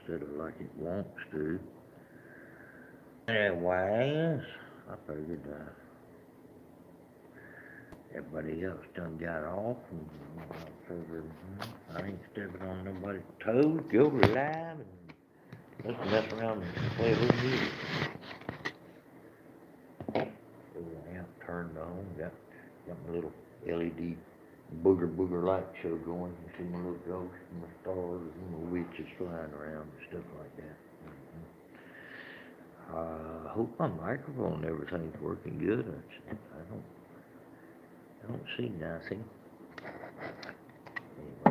instead of like it wants to. Anyways, I figured everybody else done got off, and I figured I ain't stepping on nobody's toes. Go live and let's mess around and play a little music. So the amp turned on, got my little LED booger light show going. You see my little ghosts and my stars and my witches flying around and stuff like that. I hope my microphone and everything's working good. I don't see nothing. Anyway, I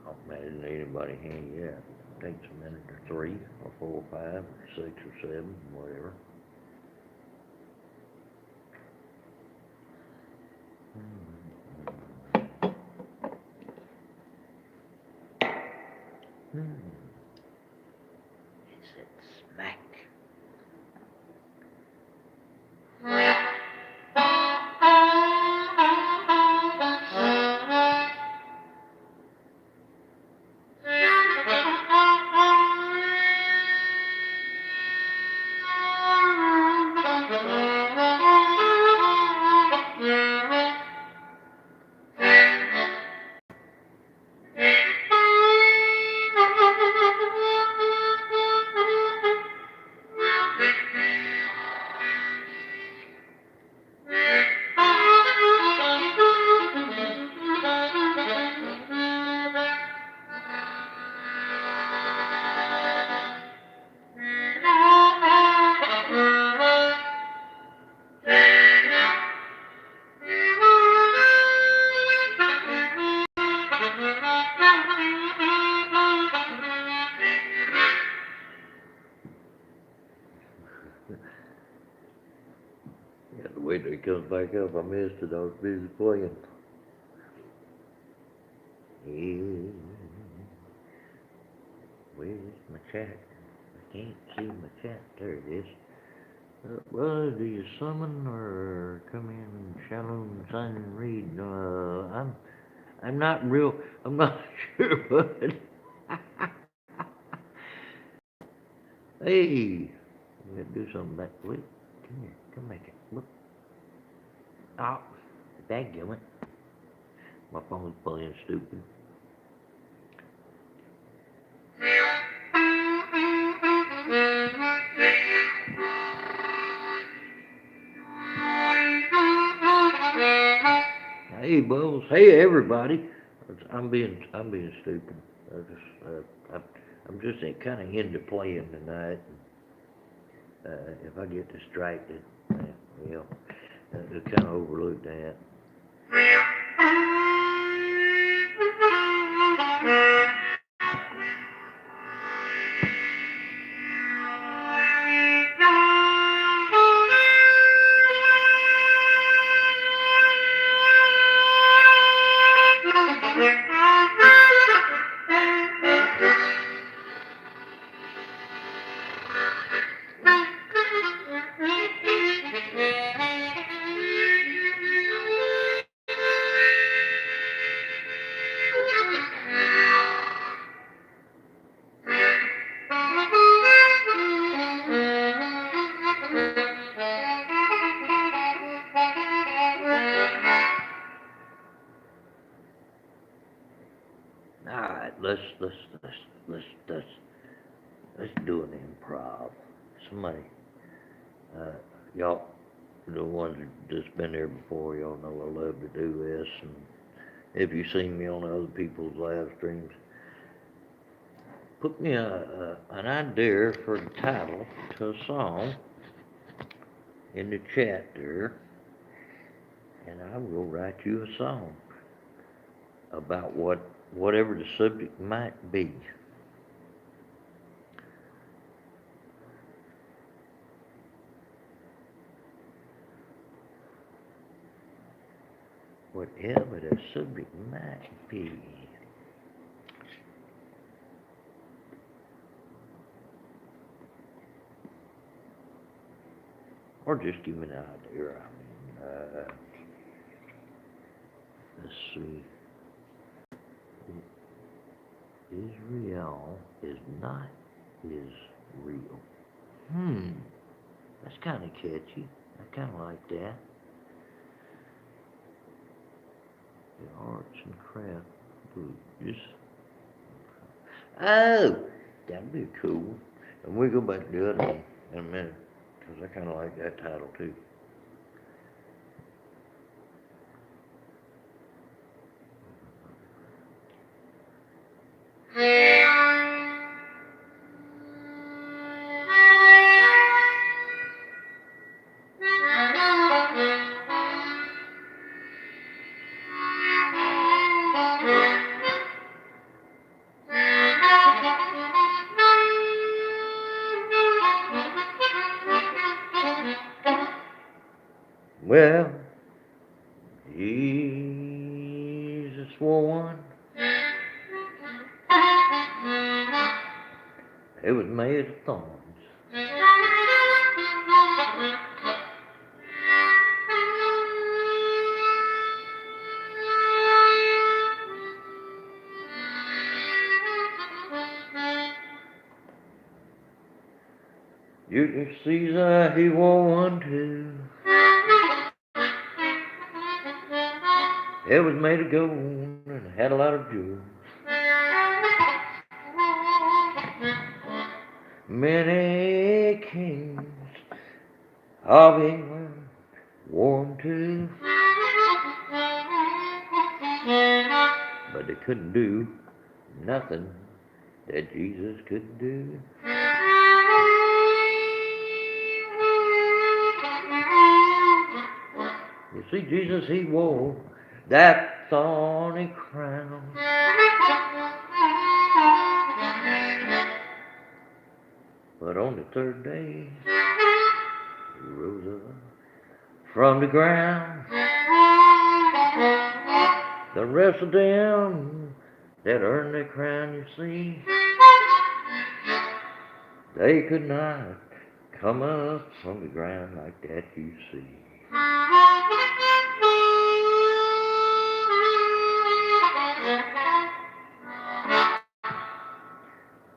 don't imagine anybody here yet. It takes a minute or 3 or 4 or 5 or 6 or 7, whatever. It's that smack. Yeah, the way that it comes back up, I missed it. I was busy playing. Yeah. Where's my chat? I can't see my chat. There it is. Well, do you summon or come in, shalom, sign and read? I'm not real. I'm not sure, bud. Hey, we gotta do something back. Wait, come here, come back here. Look. Oh, dadgummit. My phone's playing stupid. Hey, Bubbles. Hey, everybody. I'm being stupid. I just, I'm just kind of into playing tonight. If I get distracted, well, I kind of overlook that. All right, let's let's do an improv. Somebody, uh, y'all, the ones that's been there before, y'all know I love to do this. And if you've seen me on other people's live streams, put me an idea for the title to a song in the chat there, and I will write you a song about whatever the subject might be. Whatever the subject might be. Or just give me an idea. Let's see. Israel is not his real. That's kind of catchy. I kind of like that. The arts and craft boots. Oh, that'd be cool. And we'll go back to the other one in a minute, because I kind of like that title too. Well, Jesus swore one. It was made of thorns. Julius Caesar, he wore one too. It was made of gold and had a lot of jewels. Many kings of England wore them too. But they couldn't do nothing that Jesus couldn't do. You see, Jesus, he wore that thorny crown. But on the third day, he rose up from the ground. The rest of them that earned their crown, you see, they could not come up from the ground like that, you see.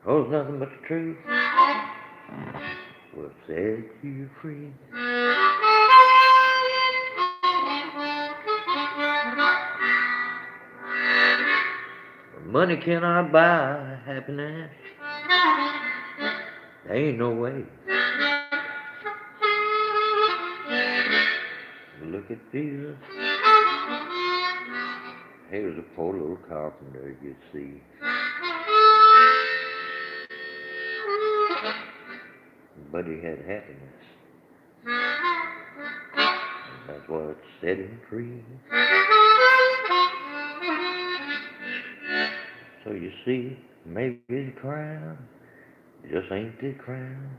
Oh, it's nothing but the truth will set you free. Money cannot buy happiness. There ain't no way. Look at Jesus. He was a poor little carpenter, you see. But he had happiness. And that's what set him free. So you see, maybe the crown just ain't the crown.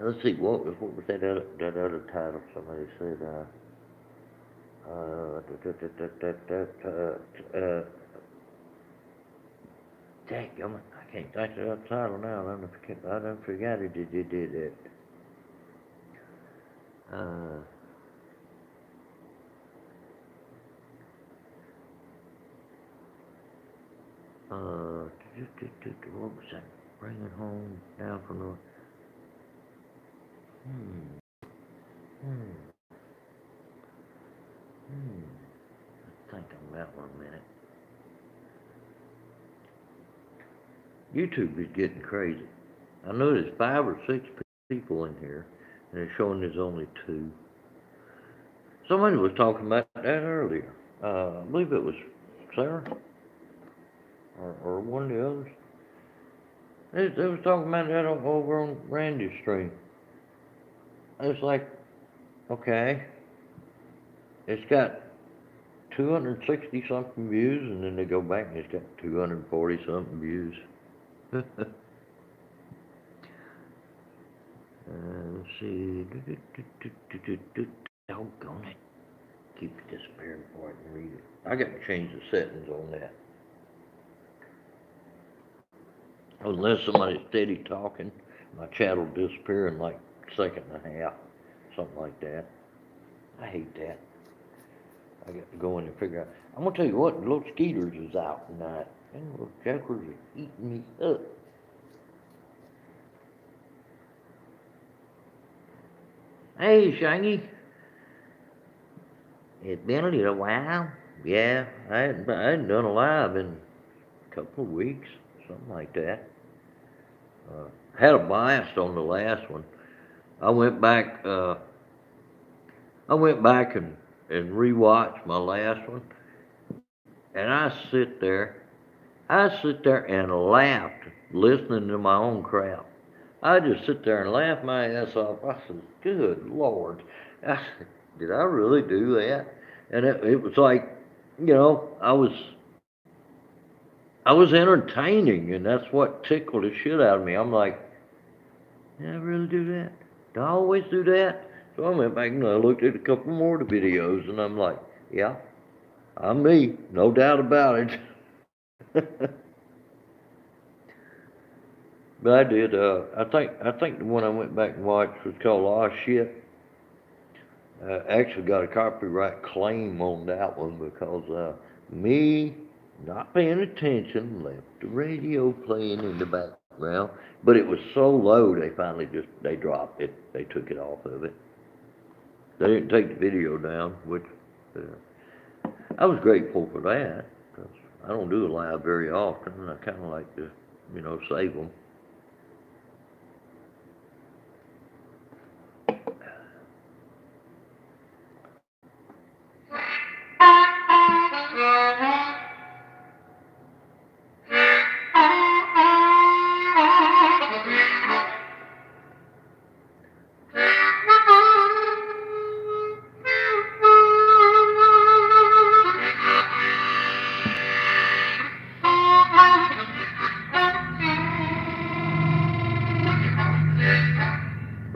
Let's see, what was that other title? Somebody said, dadgummit, I can't think of that title now. I done forgot it. Did it. What was that? Bring it home down from the. Think on that one a minute. YouTube is getting crazy. I know there's 5 or 6 people in here, and it's showing there's only 2. Somebody was talking about that earlier. I believe it was Sarah or one of the others. They was talking about that over on Randy's stream. It's like, okay, it's got 260 something views, and then they go back and it's got 240 something views. Let's see. Doggone it. Keep disappearing before I can read it. I got to change the settings on that. Unless somebody's steady talking, My chat will disappear in like a second and a half, something like that. I hate that. I got to go in and figure out. I'm gonna tell you what, the little skeeters is out tonight. Them little jokers are eating me up. Hey, Shaggy. It's been a little while. Yeah, I hadn't done a live in a couple of weeks, something like that. Had a blast on the last one. I went back. I went back and rewatched my last one, and I sit there and laughed listening to my own crap. I just sit there and laugh my ass off. I said, "Good Lord, I said, did I really do that?" And it was like, I was entertaining, and that's what tickled the shit out of me. I'm like, did I really do that? Do I always do that? So I went back and I looked at a couple more of the videos, and I'm like, yeah, I'm me, no doubt about it. But I did. I think the one I went back and watched was called "Aw Shit." Actually got a copyright claim on that one because me not paying attention left the radio playing in the background, but it was so low they finally they dropped it. They took it off of it. They didn't take the video down, which I was grateful for that because I don't do it live very often, and I kind of like to, save them.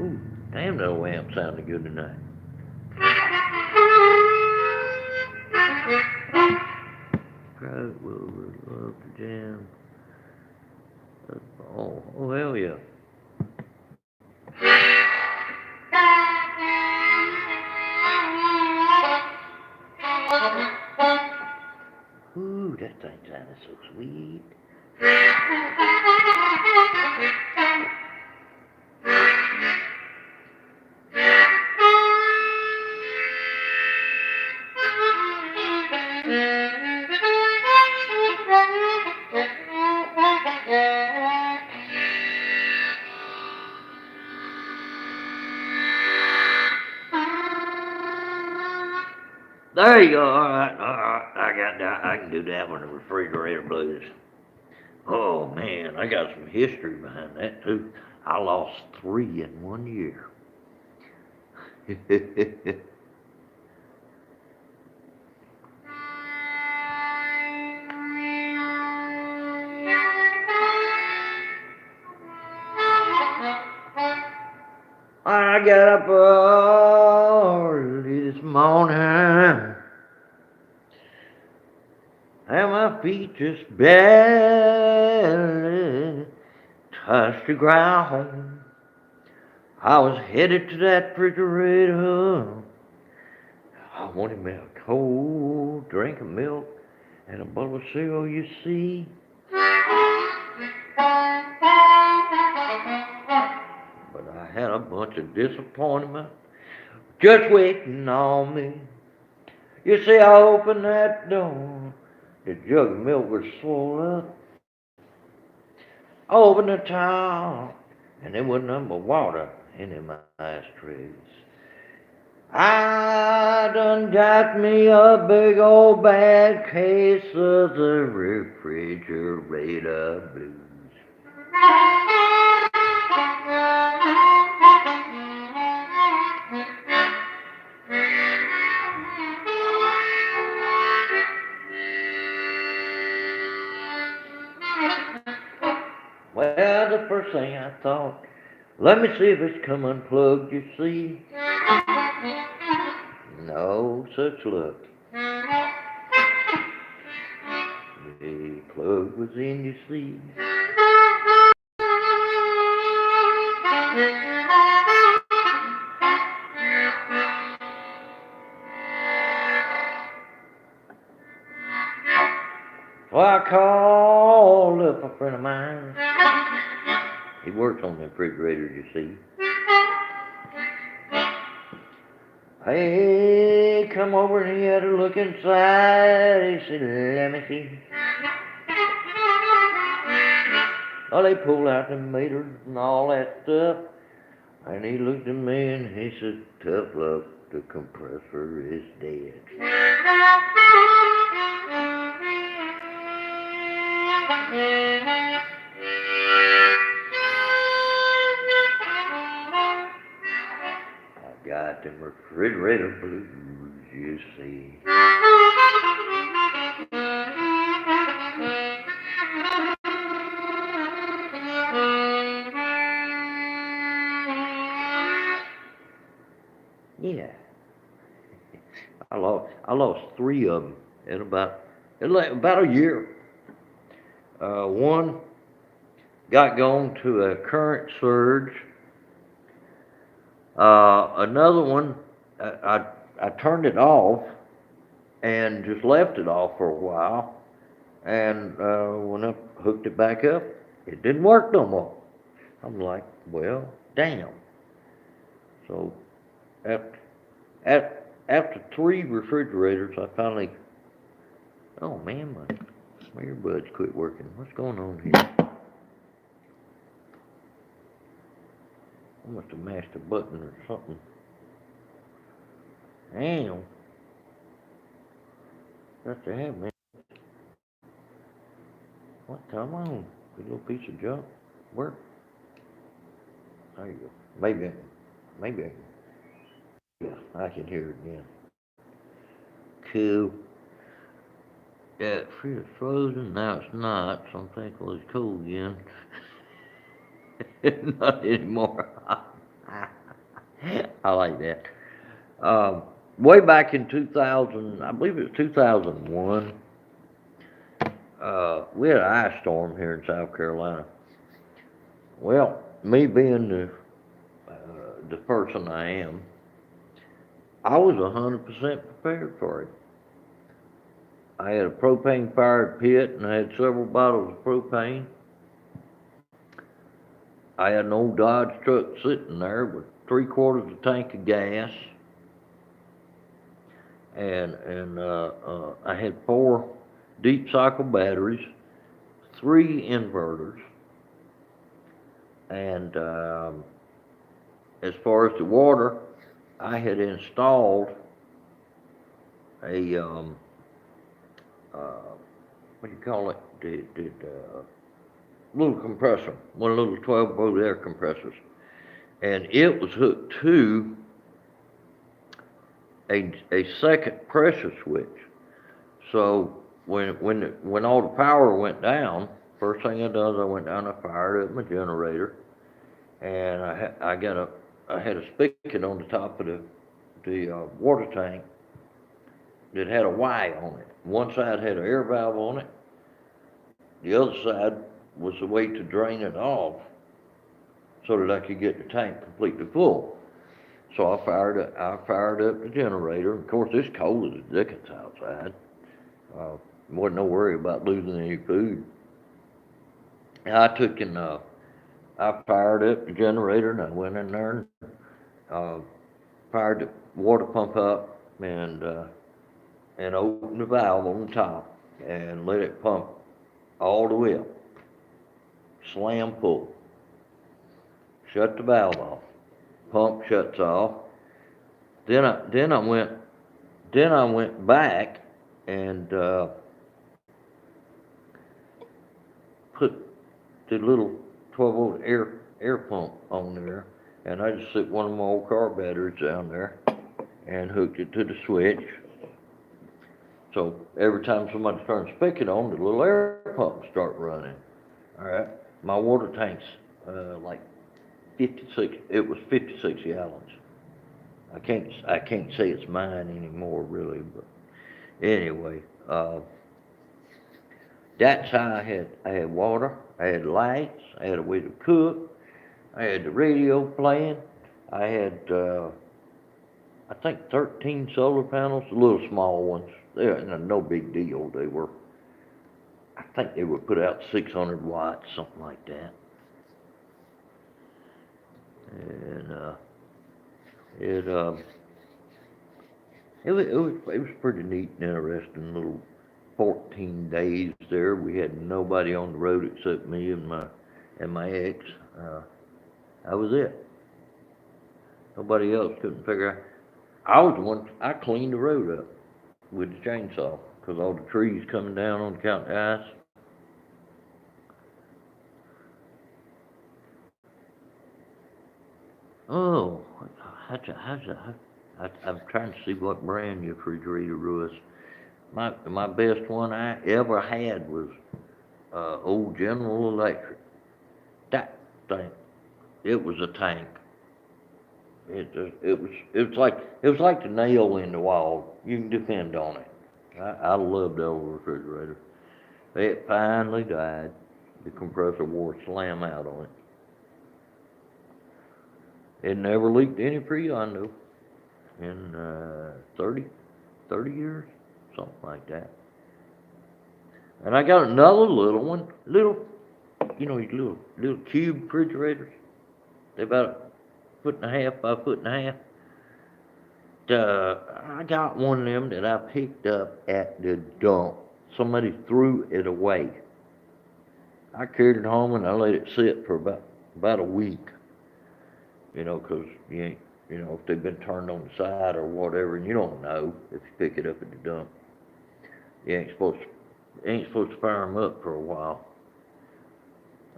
Ooh, damn, that old amp sounded good tonight. Private would love to jam. Oh, hell yeah. Ooh, that thing sounded so sweet. There you go. All right, all right. I got that. I can do that one. The refrigerator blues. Oh man, I got some history behind that too. I lost 3 in 1 year. I got up early this morning, and my feet just barely touched the ground. I was headed to that refrigerator. I wanted me a cold drink of milk and a bowl of cereal, you see. But I had a bunch of disappointment just waiting on me. You see, I opened that door. The jug of milk was full up. I opened the top, and there wasn't nothing but water in my ashtrays. I done got me a big old bad case of the refrigerator blues. Well, the first thing I thought, let me see if it's come unplugged, you see. No such luck. The plug was in, you see. Well, I called up a friend of mine. He works on the refrigerator, you see. Hey, come over and he had a look inside. He said, let me see. Oh, they pulled out the meters and all that stuff. And he looked at me and he said, tough luck, the compressor is dead. I got them refrigerator blues, you see. Yeah, I lost three of them in about a year. One got gone to a current surge. Another one, I turned it off and just left it off for a while. And when I hooked it back up, it didn't work no more. I'm like, well, damn. So after, after three refrigerators, I finally, oh man, my earbuds quit working. What's going on here? I must have mashed a button or something. Damn. Got to have me. What? Come on. You little piece of junk. Work. There you go. Maybe. Yeah, I can hear it again. Cool. Yeah, it's frozen. Now it's not. So I'm thankful it's cool again. Not anymore. I like that. Way back in 2000, I believe it was 2001, we had an ice storm here in South Carolina. Well, me being the person I am, I was 100% prepared for it. I had a propane-fired pit, and I had several bottles of propane. I had an old Dodge truck sitting there with 3/4 a tank of gas, and I had 4 deep cycle batteries, 3 inverters, and as far as the water, I had installed a what do you call it? The little compressor, one of those 12-volt air compressors, and it was hooked to a second pressure switch. So when all the power went down, first thing I done is I went down and fired up my generator, and I had a spigot on the top of the water tank that had a Y on it. One side had an air valve on it. The other side was a way to drain it off so that I could get the tank completely full. So I fired up the generator. Of course, it's cold as dickens outside. Wasn't no worry about losing any food. I took and I fired up the generator, and I went in there and fired the water pump up and opened the valve on the top and let it pump all the way up. Slam full. Shut the valve off. Pump shuts off. Then I went back and put the little 12-volt air pump on there, and I just took one of my old car batteries down there and hooked it to the switch. So every time somebody turns the spigot on, the little air pumps start running. All right, my water tank's like 56. It was 56 gallons. I can't say it's mine anymore, really, but anyway, that's how I had water, I had lights, I had a way to cook, I had the radio playing, I had I think 13 solar panels, the little small ones. They're no big deal. They were I think they would put out 600 watts, something like that. And it it was pretty neat and interesting little 14 days there. We had nobody on the road except me and my ex. Uh, that was it. Nobody else couldn't figure out. I was the one. I cleaned the road up with the chainsaw because all the trees coming down on account of the ice. Oh, I'm trying to see what brand your refrigerator was. My best one I ever had was old General Electric. That thing, it was a tank. It was like the nail in the wall. You can depend on it. I loved that old refrigerator. It finally died. The compressor wore a slam out on it. It never leaked any Freon though in 30 years, something like that. And I got another little one, these little cube refrigerators. They're about a foot and a half by a foot and a half. I got one of them that I picked up at the dump. Somebody threw it away. I carried it home and I let it sit for about a week. 'Cause you ain't, if they've been turned on the side or whatever, and you don't know if you pick it up at the dump. You ain't supposed to fire them up for a while.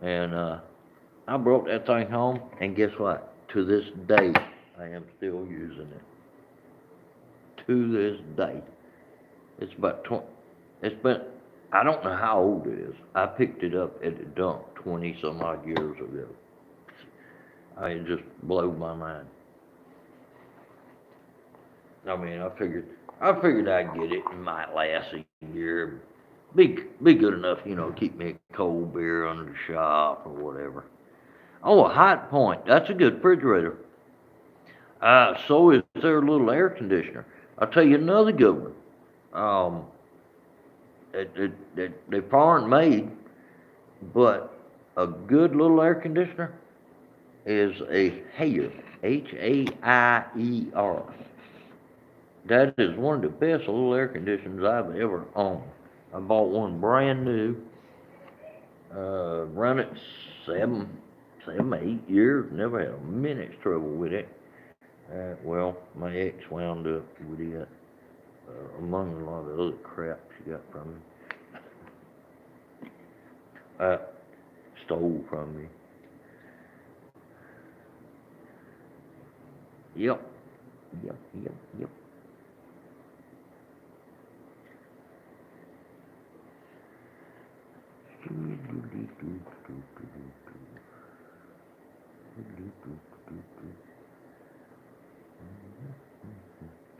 And I brought that thing home, and guess what? To this day, I am still using it. To this day, it's about 20. It's been. I don't know how old it is. I picked it up at the dump 20 some odd years ago. It just blew my mind. I mean, I figured I'd get it. It might last a year. Be good enough, keep me a cold beer under the shop or whatever. Oh, a Hot Point. That's a good refrigerator. So is their little air conditioner. I'll tell you another good one. Um, they foreign made, but a good little air conditioner is a Haier, Haier. That is one of the best little air conditioners I've ever owned. I bought one brand new, run it 8 years, never had a minute's trouble with it. Well, my ex wound up with it, among a lot of other crap she got from me. Uh, Stole from me. Yep, yep.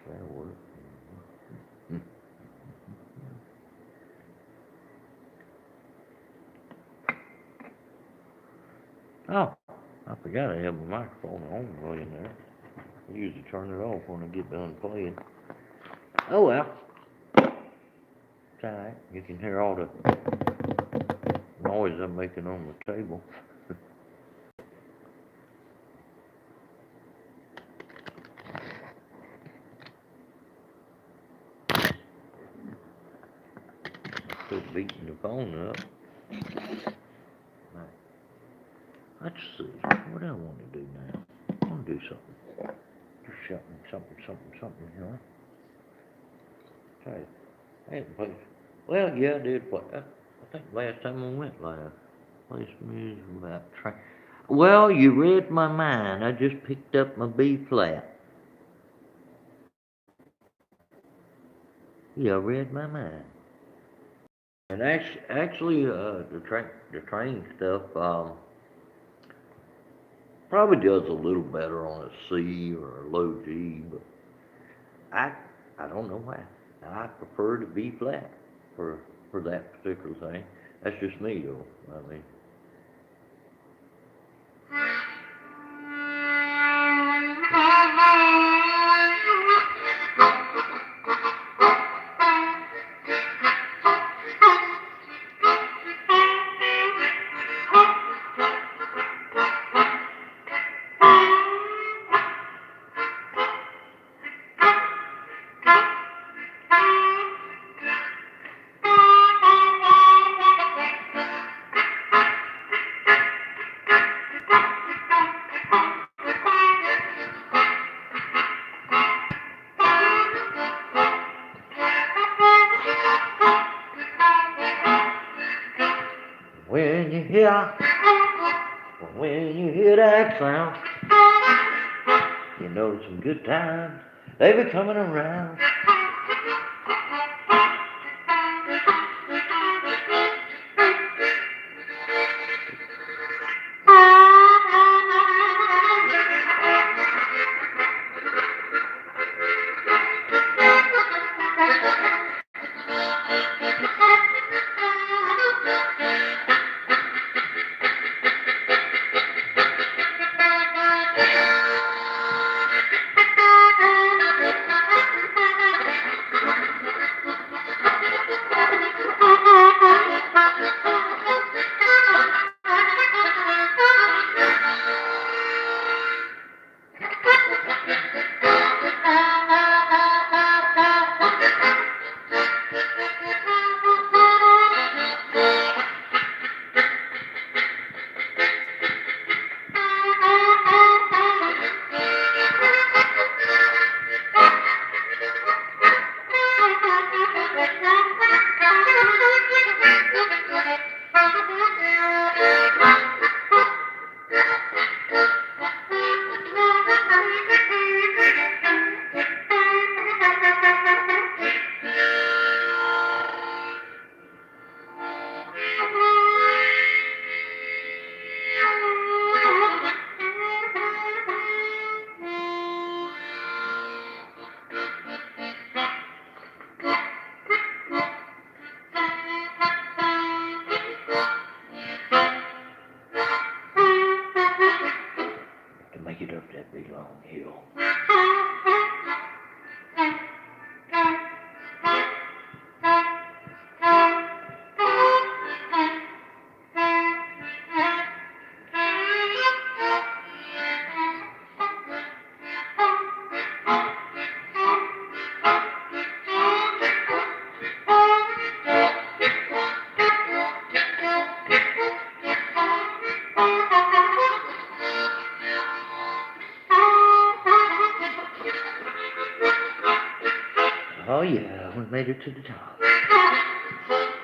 That'll work. Oh, I forgot I have my microphone on right in there. I usually turn it off when I get done playing. Oh well, it's alright. You can hear all the noise I'm making on the table. Still beating the phone up. Right. Let's see. What do I want to do now? I want to do something. Do something, Okay. I hadn't played. Well, yeah, I did play. I think last time I went live. Play some music about train. Well, you read my mind. I just picked up my B flat. You read my mind. And actually, the train stuff probably does a little better on a C or a low G, but I I don't know why. I prefer to B flat for that particular thing. That's just me though. I mean, When you hear, when you hear that sound, you know some good times, they be coming around. To make it up that big long hill. Oh yeah, we made it to the top.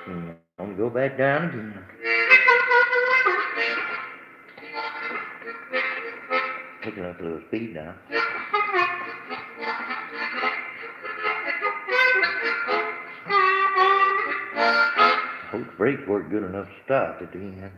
And I'm gonna go back down again. Picking up a little speed now. I hope the brakes weren't good enough to stop at the end.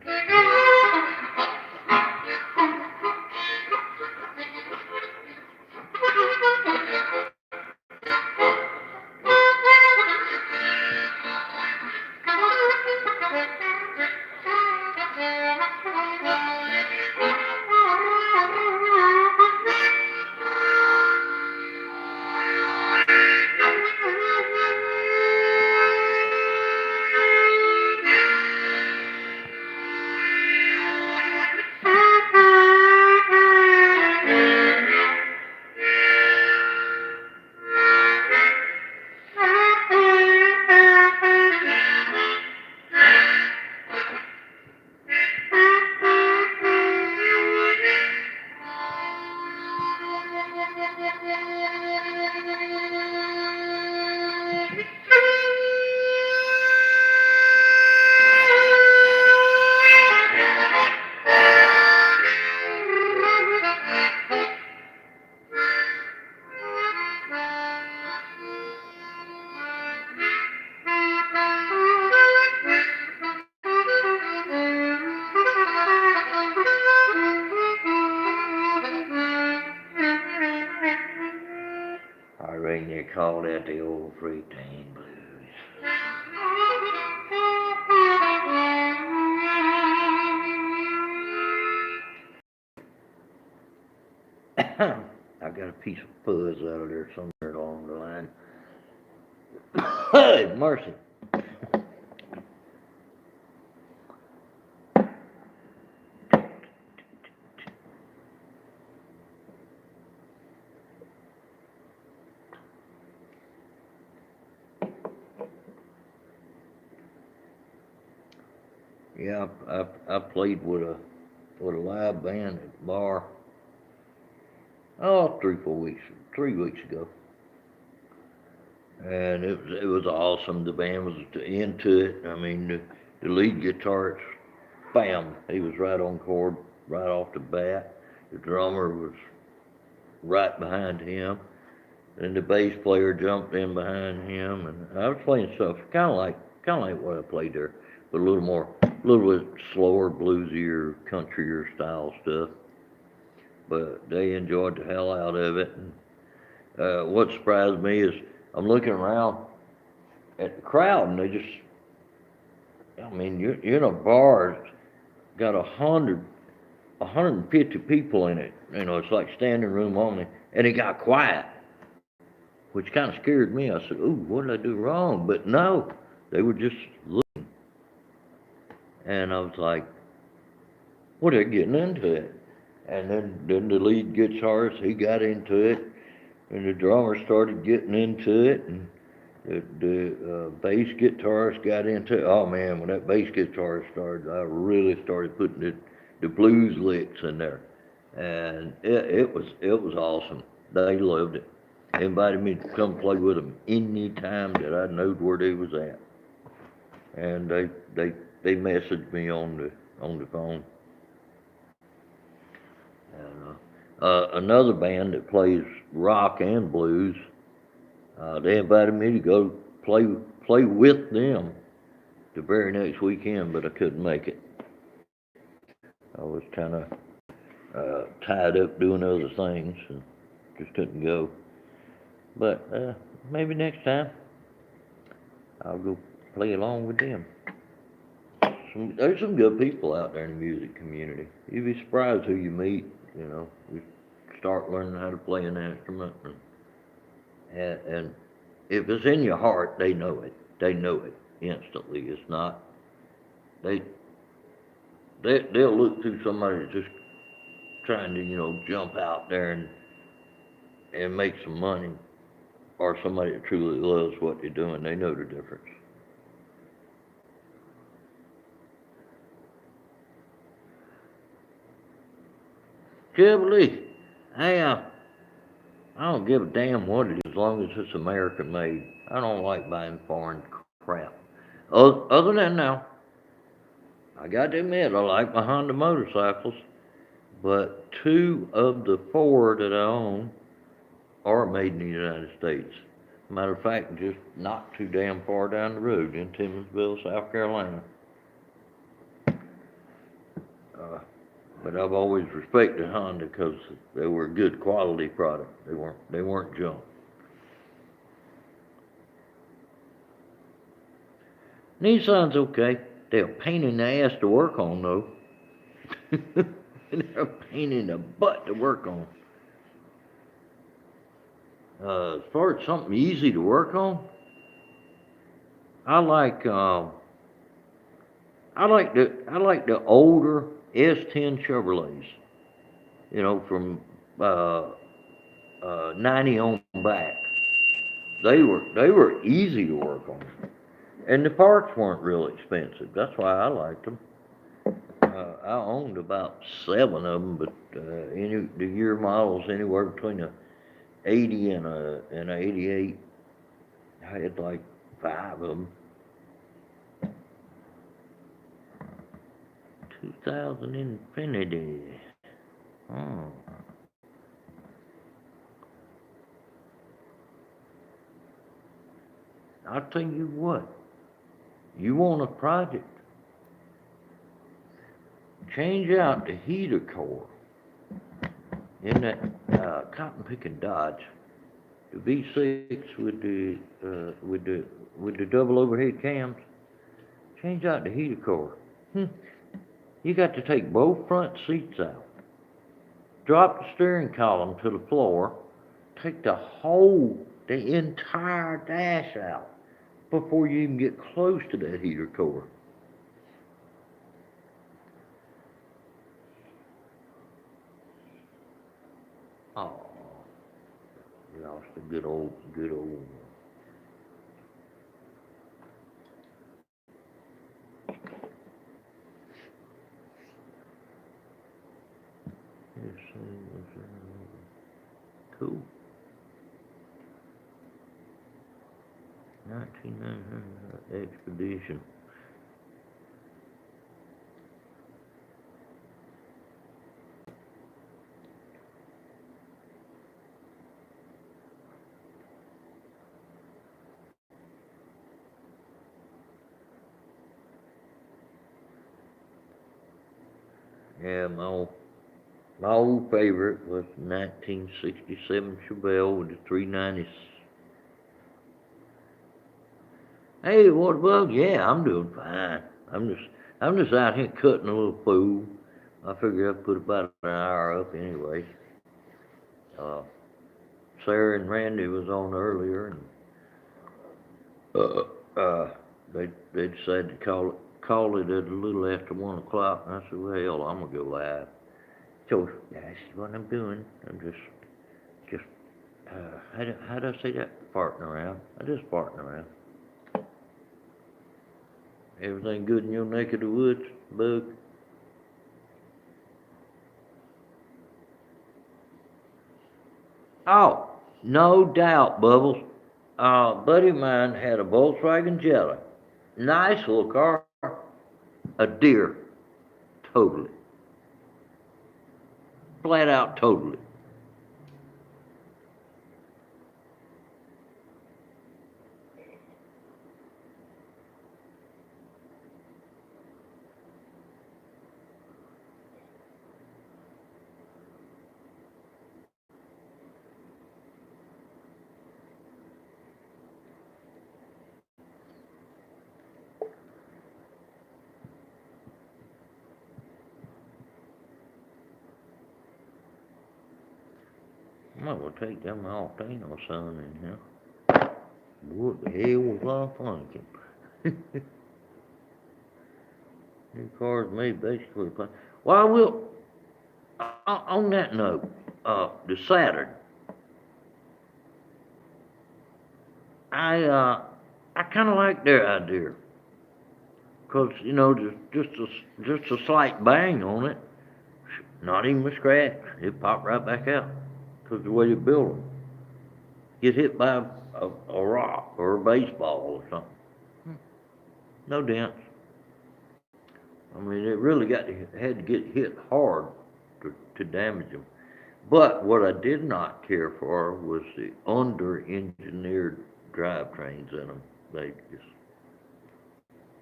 I reckon you call that the old freight train blues. I got a piece of fuzz out of there somewhere along the line. Hey, mercy. Yeah, I played with a live band at the bar. Oh, 3 weeks ago, and it was awesome. The band was into it. I mean, the lead guitarist bam, he was right on chord, right off the bat. The drummer was right behind him, and the bass player jumped in behind him, and I was playing stuff kind of like what I played there, but a little bit slower, bluesier, countryer style stuff. But they enjoyed the hell out of it. And, what surprised me is I'm looking around at the crowd, and they just, I mean, you're in a bar that's got 150 people in it. You know, it's like standing room only, and it got quiet, which kind of scared me. I said, "Ooh, what did I do wrong?" But no, they were just looking, and I was like, "Well, they're getting into it." And then the lead guitarist, he got into it, and the drummer started getting into it, and the bass guitarist got into it. Oh man, when that bass guitarist started, I really started putting the blues licks in there, and it was awesome. They loved it. They invited me to come play with them any time that I knowed where they was at, and they messaged me on the phone. And, another band that plays rock and blues, they invited me to go play play with them the very next weekend, but I couldn't make it. I was kind of tied up doing other things and just couldn't go. But maybe next time I'll go play along with them. There's some good people out there in the music community. You'd be surprised who you meet. You know, you start learning how to play an instrument, and if it's in your heart, they know it. They know it instantly. It's not they they'll look through somebody that's just trying to jump out there and make some money, or somebody that truly loves what they're doing. They know the difference. Jubilee, hey, I don't give a damn what it is as long as it's American made. I don't like buying foreign crap. Other than now, I got to admit, I like my Honda motorcycles, but two of the four that I own are made in the United States. Matter of fact, just not too damn far down the road in Timmonsville, South Carolina. Uh, but I've always respected Honda because they were a good quality product. They weren't junk. Nissan's okay. They're a pain in the ass to work on though. They're a pain in the butt to work on. As far as something easy to work on, I like I like the older S10 Chevrolets. From uh, 90 on back. They were easy to work on, and the parts weren't real expensive. That's why I liked them. I owned about seven of them, but the year models anywhere between a 80 and a 88. I had like five of them. 2000 Infinity. Oh, I'll tell you what. You want a project? Change out the heater core in that cotton picking Dodge. The V6 with the double overhead cams. Change out the heater core. Hmm. You got to take both front seats out. Drop the steering column to the floor. Take the entire dash out before you even get close to that heater core. Oh, you lost a good old. This thing was cool. 1999 Expedition. Yeah, my old favorite was 1967 Chevelle with the 390. Hey, what bug? Yeah, I'm doing fine. I'm just, I'm just out here cutting a little food. I figure I'd put about an hour up anyway. Uh, Sarah and Randy was on earlier, and uh, they decided to call it at a little after 1 o'clock. And I said, well, hell, I'm gonna go live. So that's what I'm doing. I'm just how do I say that? Farting around. I just farting around. Everything good in your neck of the woods, Bug? Oh, no doubt, Bubbles. A buddy of mine had a Volkswagen Jetta. Nice little car. A deer. Totally. Flat out totally. I might well take them Altino son in here. What the hell was I thinking? New cars made basically. Well, I will. On that note, the Saturn. I uh, I kind of like their idea, 'cause just a slight bang on it, not even a scratch, it pop right back out. 'Cause the way you build them, get hit by a rock or a baseball or something, no dents. I mean, it really had to get hit hard to damage them. But what I did not care for was the under-engineered drivetrains in them. They just,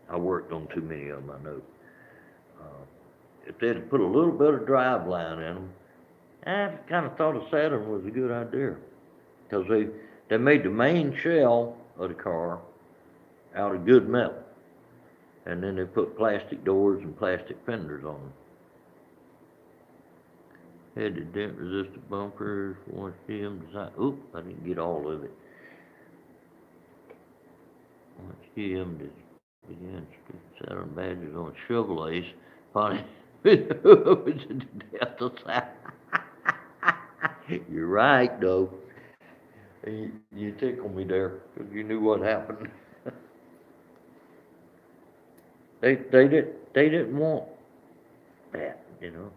I worked on too many of them, I know. Uh, if they'd put a little bit of drive line in them, I kind of thought a Saturn was a good idea. Because they made the main shell of the car out of good metal. And then they put plastic doors and plastic fenders on them. Had the dent resistant bumpers, one GM design. Oop, I didn't get all of it. One GM began Saturn badges on Chevrolets, Pontiac with the Delta side. You're right, though. You tickled me there because you knew what happened. They didn't want that, you know.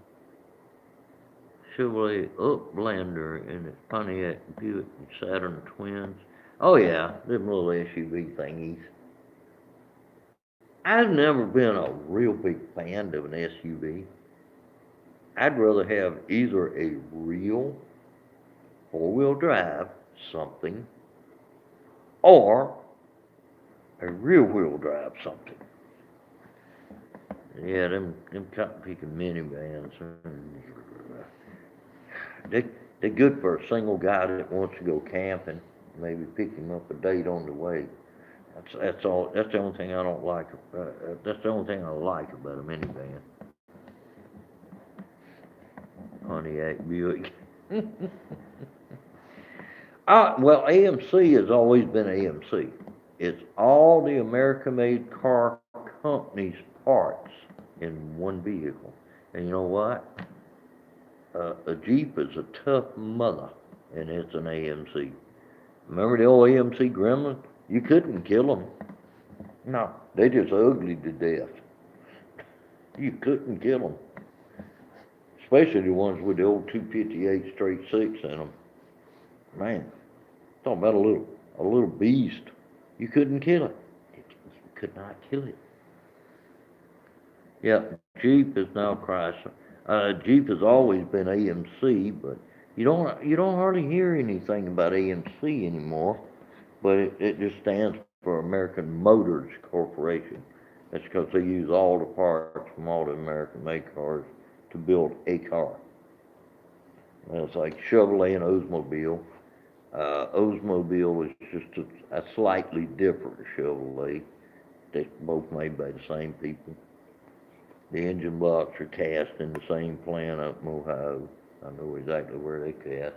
Chevrolet Uplander and its Pontiac Buick and Saturn twins. Oh yeah, them little SUV thingies. I've never been a real big fan of an SUV. I'd rather have either a real four-wheel drive something or a rear-wheel drive something. Yeah, them cotton picking minivans. They they're good for a single guy that wants to go camping. Maybe pick him up a date on the way. That's all. That's the only thing I don't like. That's the only thing I like about a minivan. Pontiac Buick. Well, AMC has always been AMC. It's all the American-made car companies' parts in one vehicle. And you know what? A Jeep is a tough mother, and it's an AMC. Remember the old AMC Gremlin? You couldn't kill them. No, they just ugly to death. You couldn't kill them, especially the ones with the old 258 straight six in them. Man, talking about a little beast. You couldn't kill it. You could not kill it. Yeah, Jeep is now Chrysler. Jeep has always been AMC, but you don't hardly hear anything about AMC anymore. But it just stands for American Motors Corporation. That's because they use all the parts from all the American made cars to to build a car. And it's like Chevrolet and Oldsmobile. Oldsmobile is just a slightly different Chevrolet. They're both made by the same people. The engine blocks are cast in the same plant up in Ohio. I know exactly where they cast.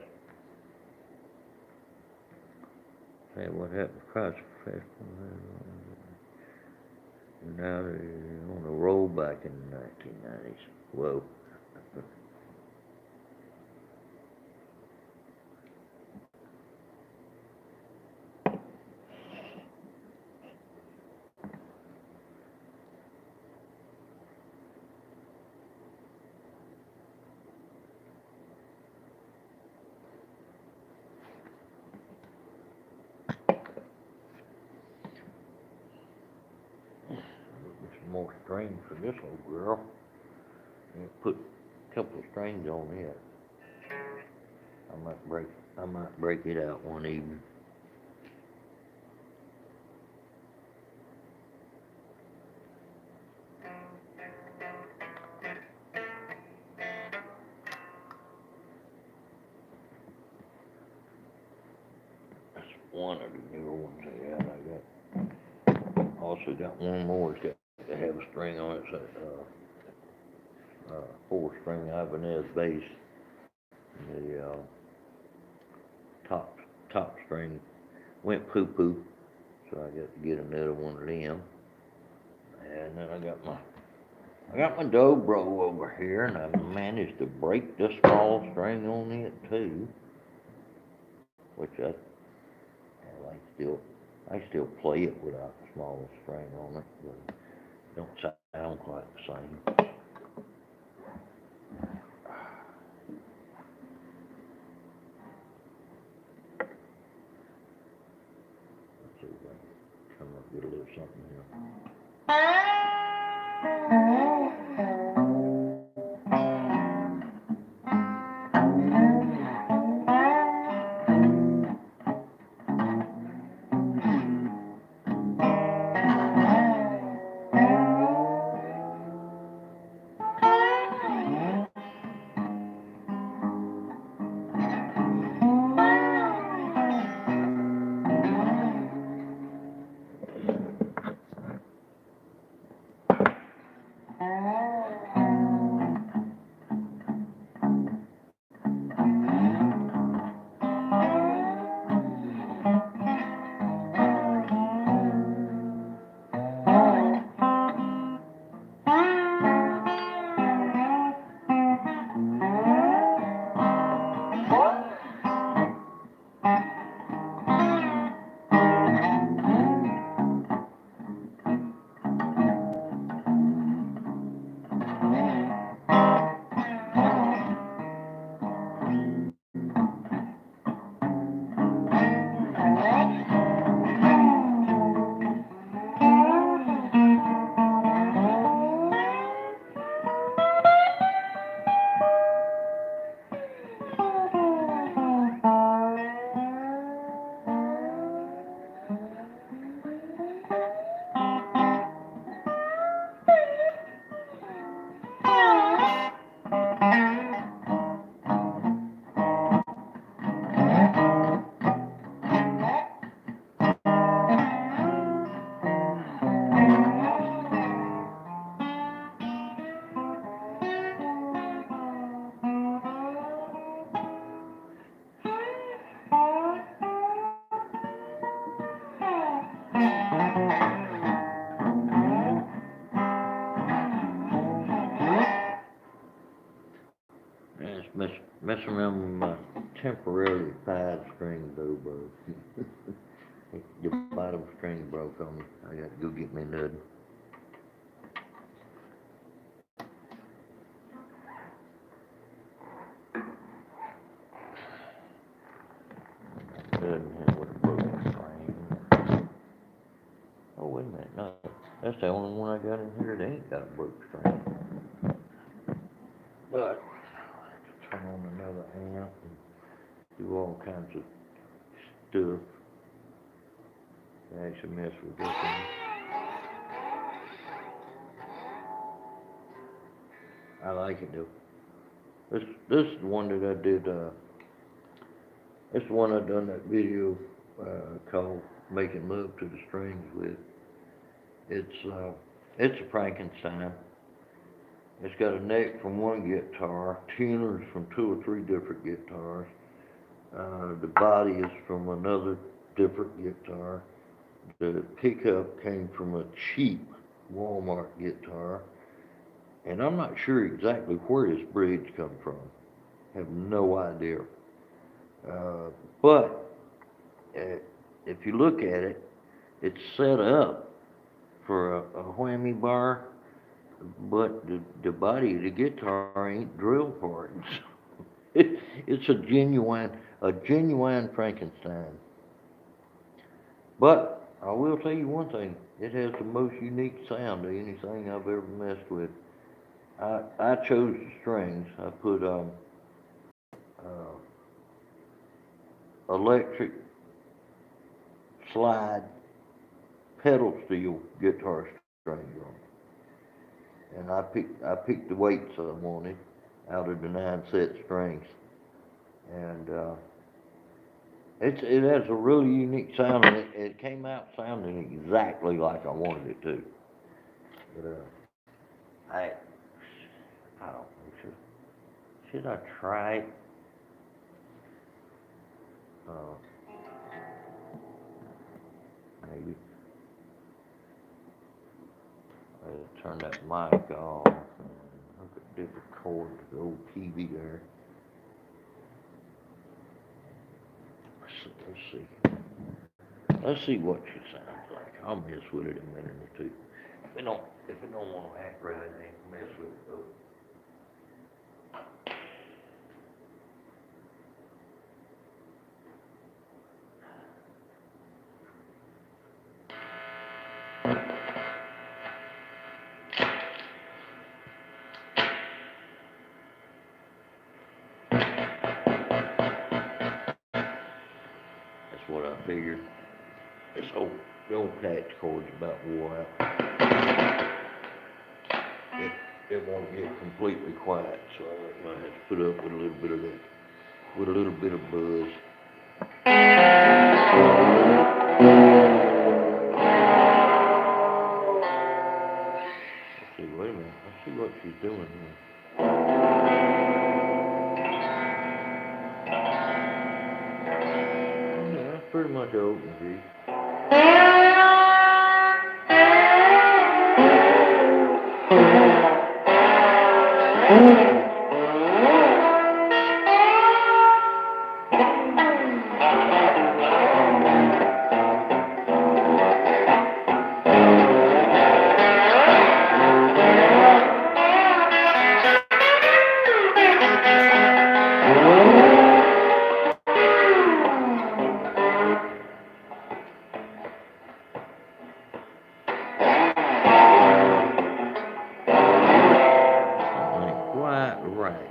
Hey, what happened to Chrysler Festival? Now they're on a roll back in the 1990s. Whoa. Some more strings for this old girl. And put a couple of strings on it. I might break it out one evening. That's one of the newer ones I got. Also got one more. It's got to have a string on it. It's a 4-string Ibanez bass. The top string went poo-poo, so I got to get another one of them. And then I got my dobro over here, and I managed to break the small string on it too, which I still play it without the small string on it, but it don't sound quite the same. Let's see if I can come up with a little something here. Messing around with my temporarily 5-string dobro. The bottom string broke on me. I got to go get me another. Doesn't have with a broken string. Oh, wait a minute. No, that's the only one I got in here that ain't got a broke string. But turn on another amp and do all kinds of stuff. I actually mess with this one. I like it though. This is the one that I did, this is the one I done that video, called Making Love to the Strings with. It's a Frankenstein. It's got a neck from one guitar, tuners from two or three different guitars. The body is from another different guitar. The pickup came from a cheap Walmart guitar. And I'm not sure exactly where this bridge come from. Have no idea. But if you look at it, it's set up for a whammy bar, but the body of the guitar ain't drill parts. It's a genuine Frankenstein. But I will tell you one thing, it has the most unique sound of anything I've ever messed with. I chose the strings. I put uh, electric slide pedal steel guitar strings on it. And I picked the weights I wanted out of the 9 set strings. And it has a really unique sound, and it came out sounding exactly like I wanted it to. But I I don't know. Should I try it? Uh, Maybe. I'll turn that mic off and hook a different cord to the old TV there. Let's see. Let's see what she sounds like. I'll mess with it in a minute or two. If it don't want to act right, I ain't mess with it though. That's what I figured. The old patch cord's about wore out. It won't get completely quiet, so I might have to put up with a little bit of that, with a little bit of buzz. Let's see, wait a minute. Let's see what she's doing here. Yeah, that's pretty much an open G. Ain't quite right.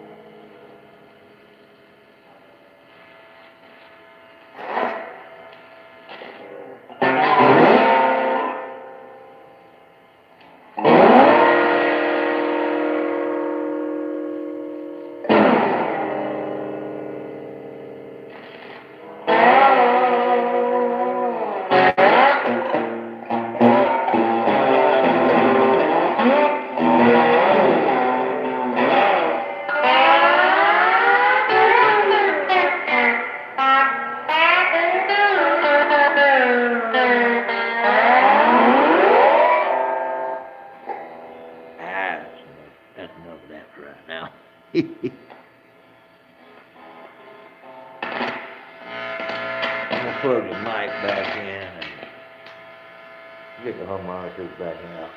Ah, that's enough of that for right now. I'm gonna plug the mic back in and get the harmonicas back out.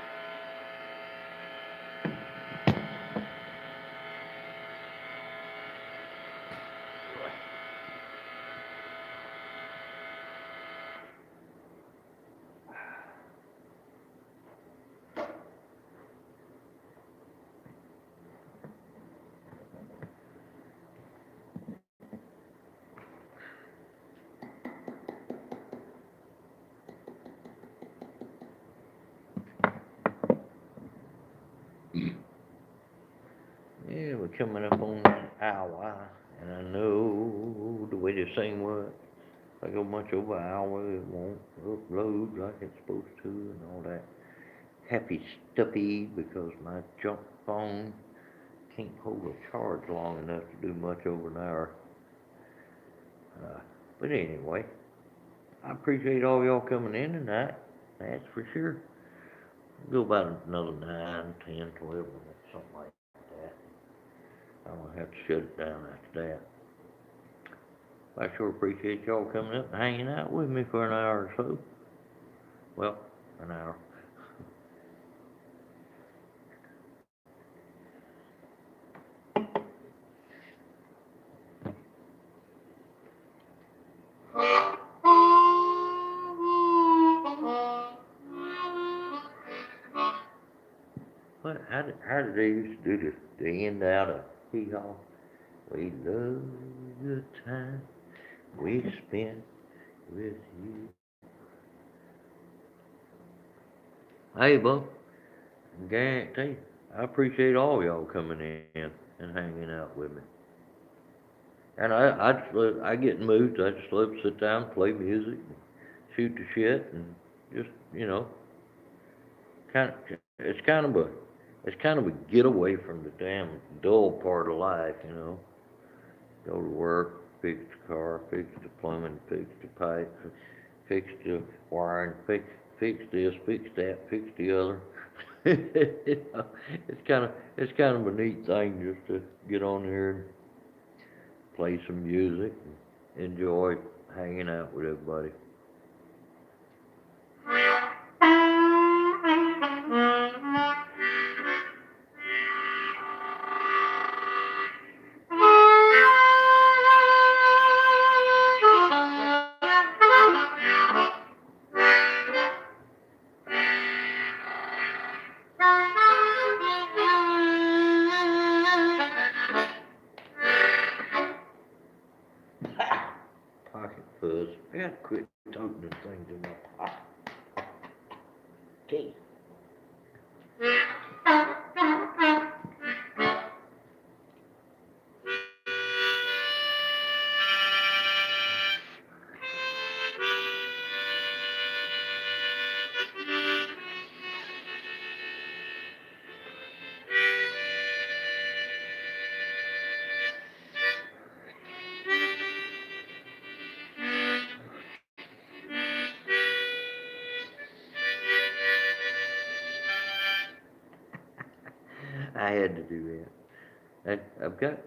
coming up on an hour, and I know the way this thing works. If I go much over an hour, it won't upload like it's supposed to, and all that happy stuffy because my junk phone can't hold a charge long enough to do much over an hour. Uh, but anyway, I appreciate all y'all coming in tonight. That's for sure. Go about another 9, 10, 12 minutes, something like that. I'm gonna have to shut it down after that. I sure appreciate y'all coming up and hanging out with me for an hour or so. Well, an hour. How did they used to do this? The end out of Hee Haw? We love the time we spent with you. Hey, Bo, guarantee I appreciate all y'all coming in and hanging out with me. And I get in moods. I just love to sit down, play music, and shoot the shit, and just kind of it's kind of a getaway from the damn dull part of life. Go to work, fix the car, fix the plumbing, fix the pipe, fix the wiring, fix this, fix that, fix the other. It's kind of a neat thing just to get on here and play some music and enjoy hanging out with everybody. Pocket fuzz. I gotta quit toting this thing to my pocket. Okay. I had to do that.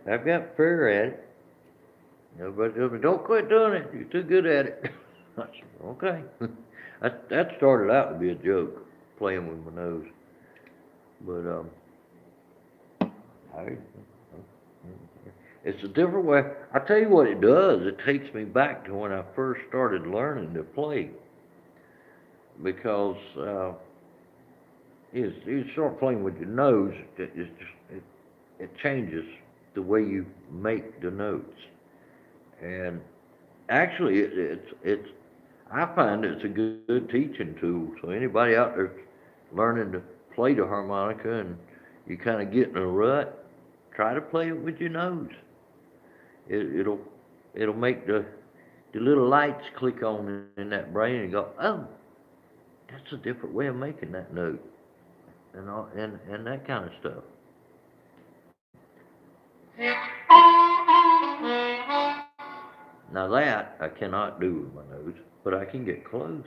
I've got fair at it. Everybody tells me, don't quit doing it. You're too good at it. I said, okay. That started out to be a joke, playing with my nose. But I, it's a different way. I tell you what it does. It takes me back to when I first started learning to play, because you start playing with your nose. It changes the way you make the notes, and actually it's I find it's a good teaching tool. So anybody out there learning to play the harmonica and you kind of get in a rut, try to play it with your nose. It'll make the little lights click on in that brain and go, oh, that's a different way of making that note, and that kind of stuff. Now that I cannot do with my nose, but I can get close.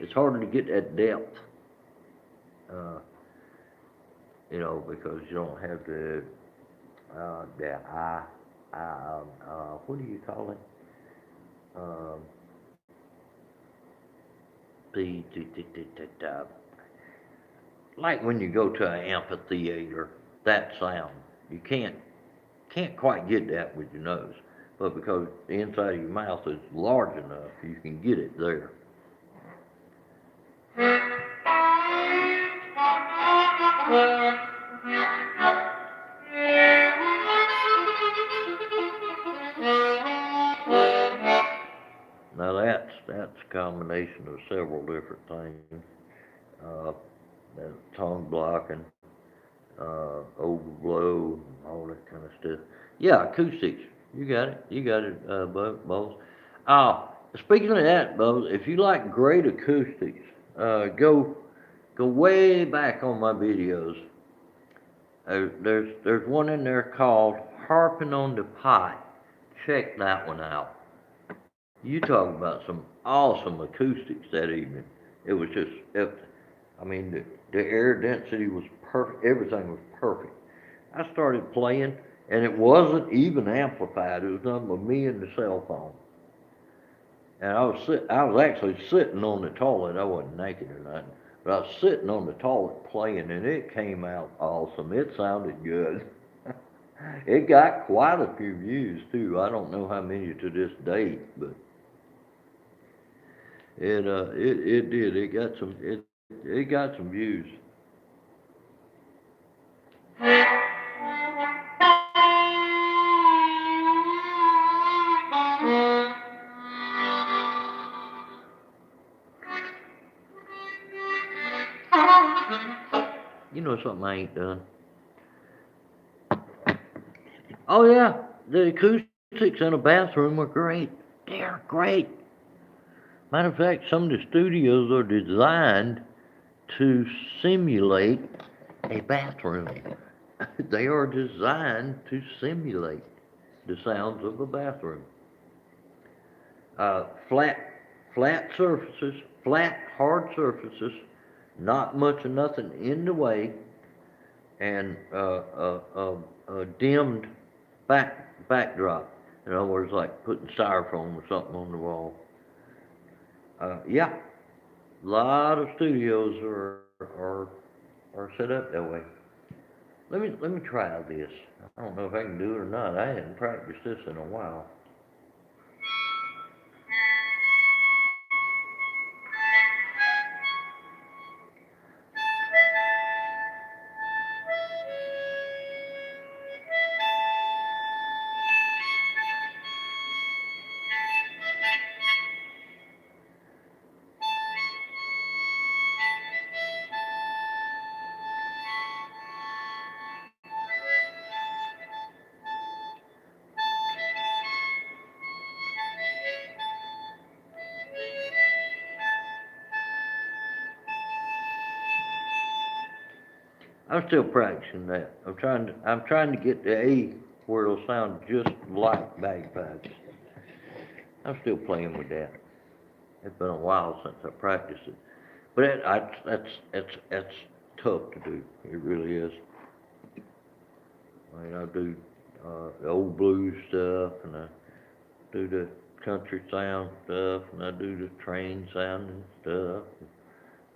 It's harder to get that depth, uh, because you don't have what do you call it? Um, the like when you go to an amphitheater, that sound you can't quite get that with your nose, but because the inside of your mouth is large enough, you can get it there. Now that's a combination of several different things. uh, tone blocking, overblow, and all that kind of stuff. Yeah, acoustics. You got it. You got it, Bubbles. Uh, Speaking of that, Bubbles, if you like great acoustics, go way back on my videos. There's one in there called "Harping on the Pipe." Check that one out. You talk about some awesome acoustics that evening. It was just, I mean, the air density was perfect. Everything was perfect. I started playing, and it wasn't even amplified. It was nothing but me and the cell phone. And I was actually sitting on the toilet. I wasn't naked or nothing, but I was sitting on the toilet playing, and it came out awesome. It sounded good. It got quite a few views too. I don't know how many to this date, but it did. It got some views. You know something I ain't done? Oh yeah, the acoustics in a bathroom are great. They're great. Matter of fact, some of the studios are designed to simulate a bathroom. They are designed to simulate the sounds of a bathroom. Uh, flat, flat surfaces, flat, hard surfaces, not much of nothing in the way, and a dimmed backdrop. In other words, like putting styrofoam or something on the wall. Yeah, a lot of studios are set up that way. Let me try this. I don't know if I can do it or not. I hadn't practiced this in a while. I'm still practicing that. I'm trying to get the A where it'll sound just like bagpipes. I'm still playing with that. It's been a while since I practiced it, but that's tough to do. It really is. I mean, I do the old blues stuff, and I do the country sound stuff, and I do the train sounding stuff.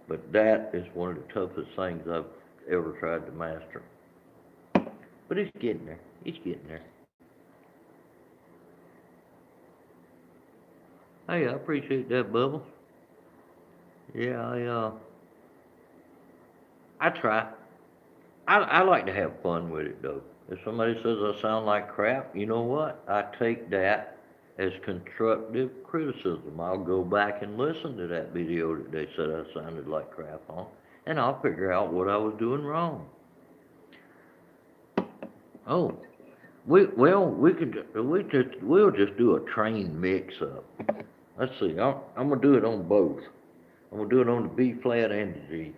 But that is one of the toughest things I've ever tried to master. But it's getting there. It's getting there. Hey, I appreciate that, Bubble. Yeah, I try. I like to have fun with it though. If somebody says I sound like crap, you know what? I take that as constructive criticism. I'll go back and listen to that video that they said I sounded like crap on, and I'll figure out what I was doing wrong. Oh, we'll just do a train mix up. Let's see. I'm gonna do it on both. I'm gonna do it on the B flat and the G.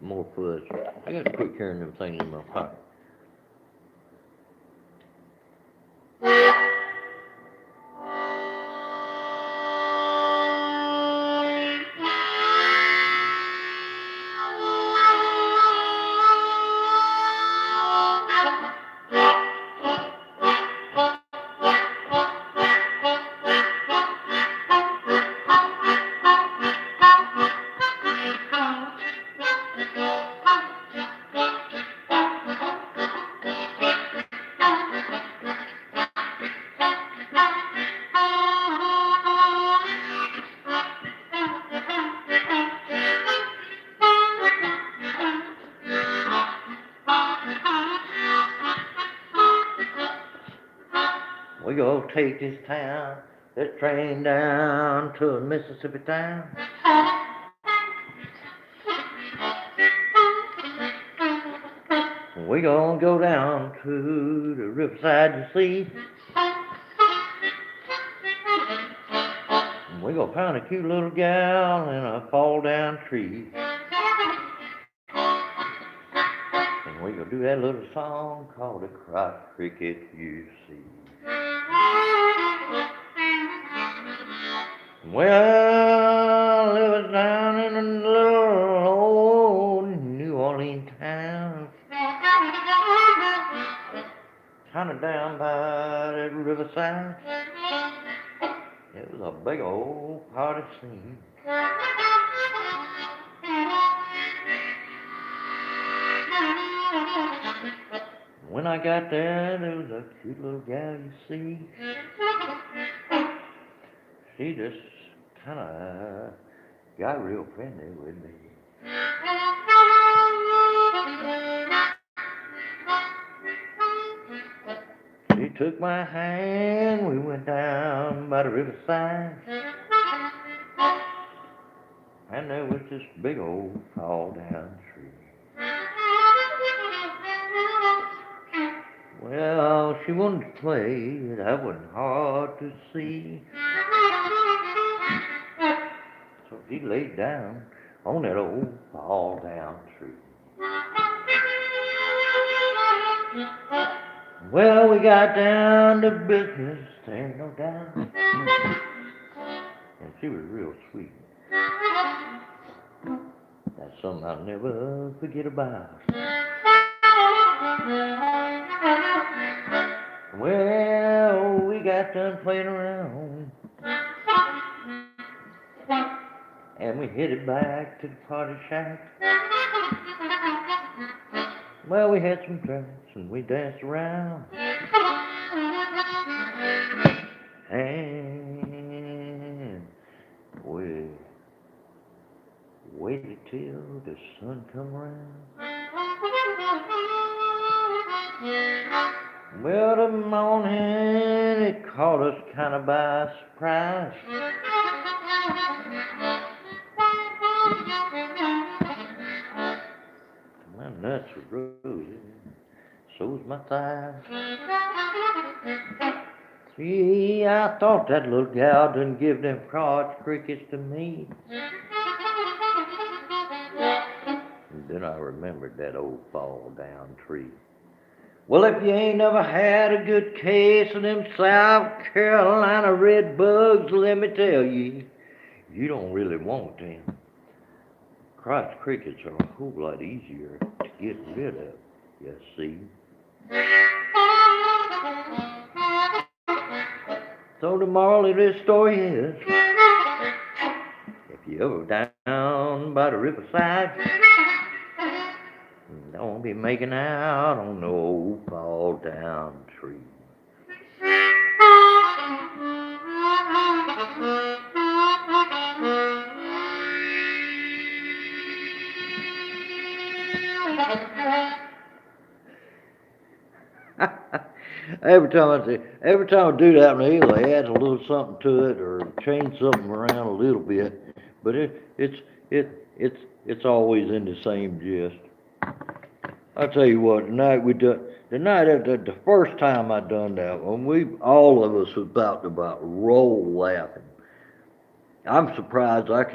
more fuzz. I gotta quit carrying them things in my pocket. We gonna take this train down to a Mississippi town. We gonna go down to the riverside to see. We gonna find a cute little gal in a fall down tree. And we gonna do that little song called the Cross Cricket You See. Well, it was down in a little old New Orleans town, kinda down by that riverside. It was a big old party scene. When I got there was a cute little gal, you see. She just kinda got real friendly with me. She took my hand, we went down by the riverside. And there was this big old fall down tree. Well, she wanted to play, that wasn't hard to see. So she laid down on that old fall down tree. Well, we got down to business, there ain't no doubt. And she was real sweet. That's something I'll never forget about. Well, we got done playing around, and we headed back to the party shack. Well, we had some drinks and we danced around. And we waited till the sun come around. Well, the morning it caught us kind of by surprise. My nuts were rosy, so was my thighs. See, I thought that little gal didn't give them crotch crickets to me. And then I remembered that old fall down tree. Well, if you ain't never had a good case of them South Carolina red bugs, let me tell you, you don't really want them. Crotch crickets are a whole lot easier to get rid of, you see. So the moral of this story is, if you ever down by the riverside, don't be making out on no old fall down tree. Every time I do that, he'll add a little something to it or change something around a little bit, but it's always in the same gist. I tell you what, the first time I done that one, all of us was about roll laughing. I'm surprised I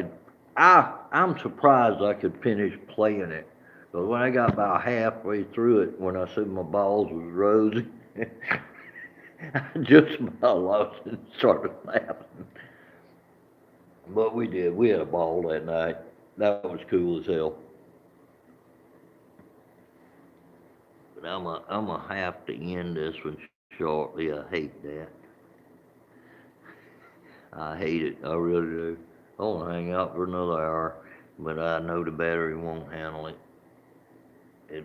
could finish playing it 'Cause when I got about halfway through it, when I said my balls was rosy, I just about lost it and started laughing. But we did. We had a ball that night. That was cool as hell. But I'm a have to end this one shortly. I hate that. I hate it. I really do. I want to hang out for another hour, but I know the battery won't handle it. It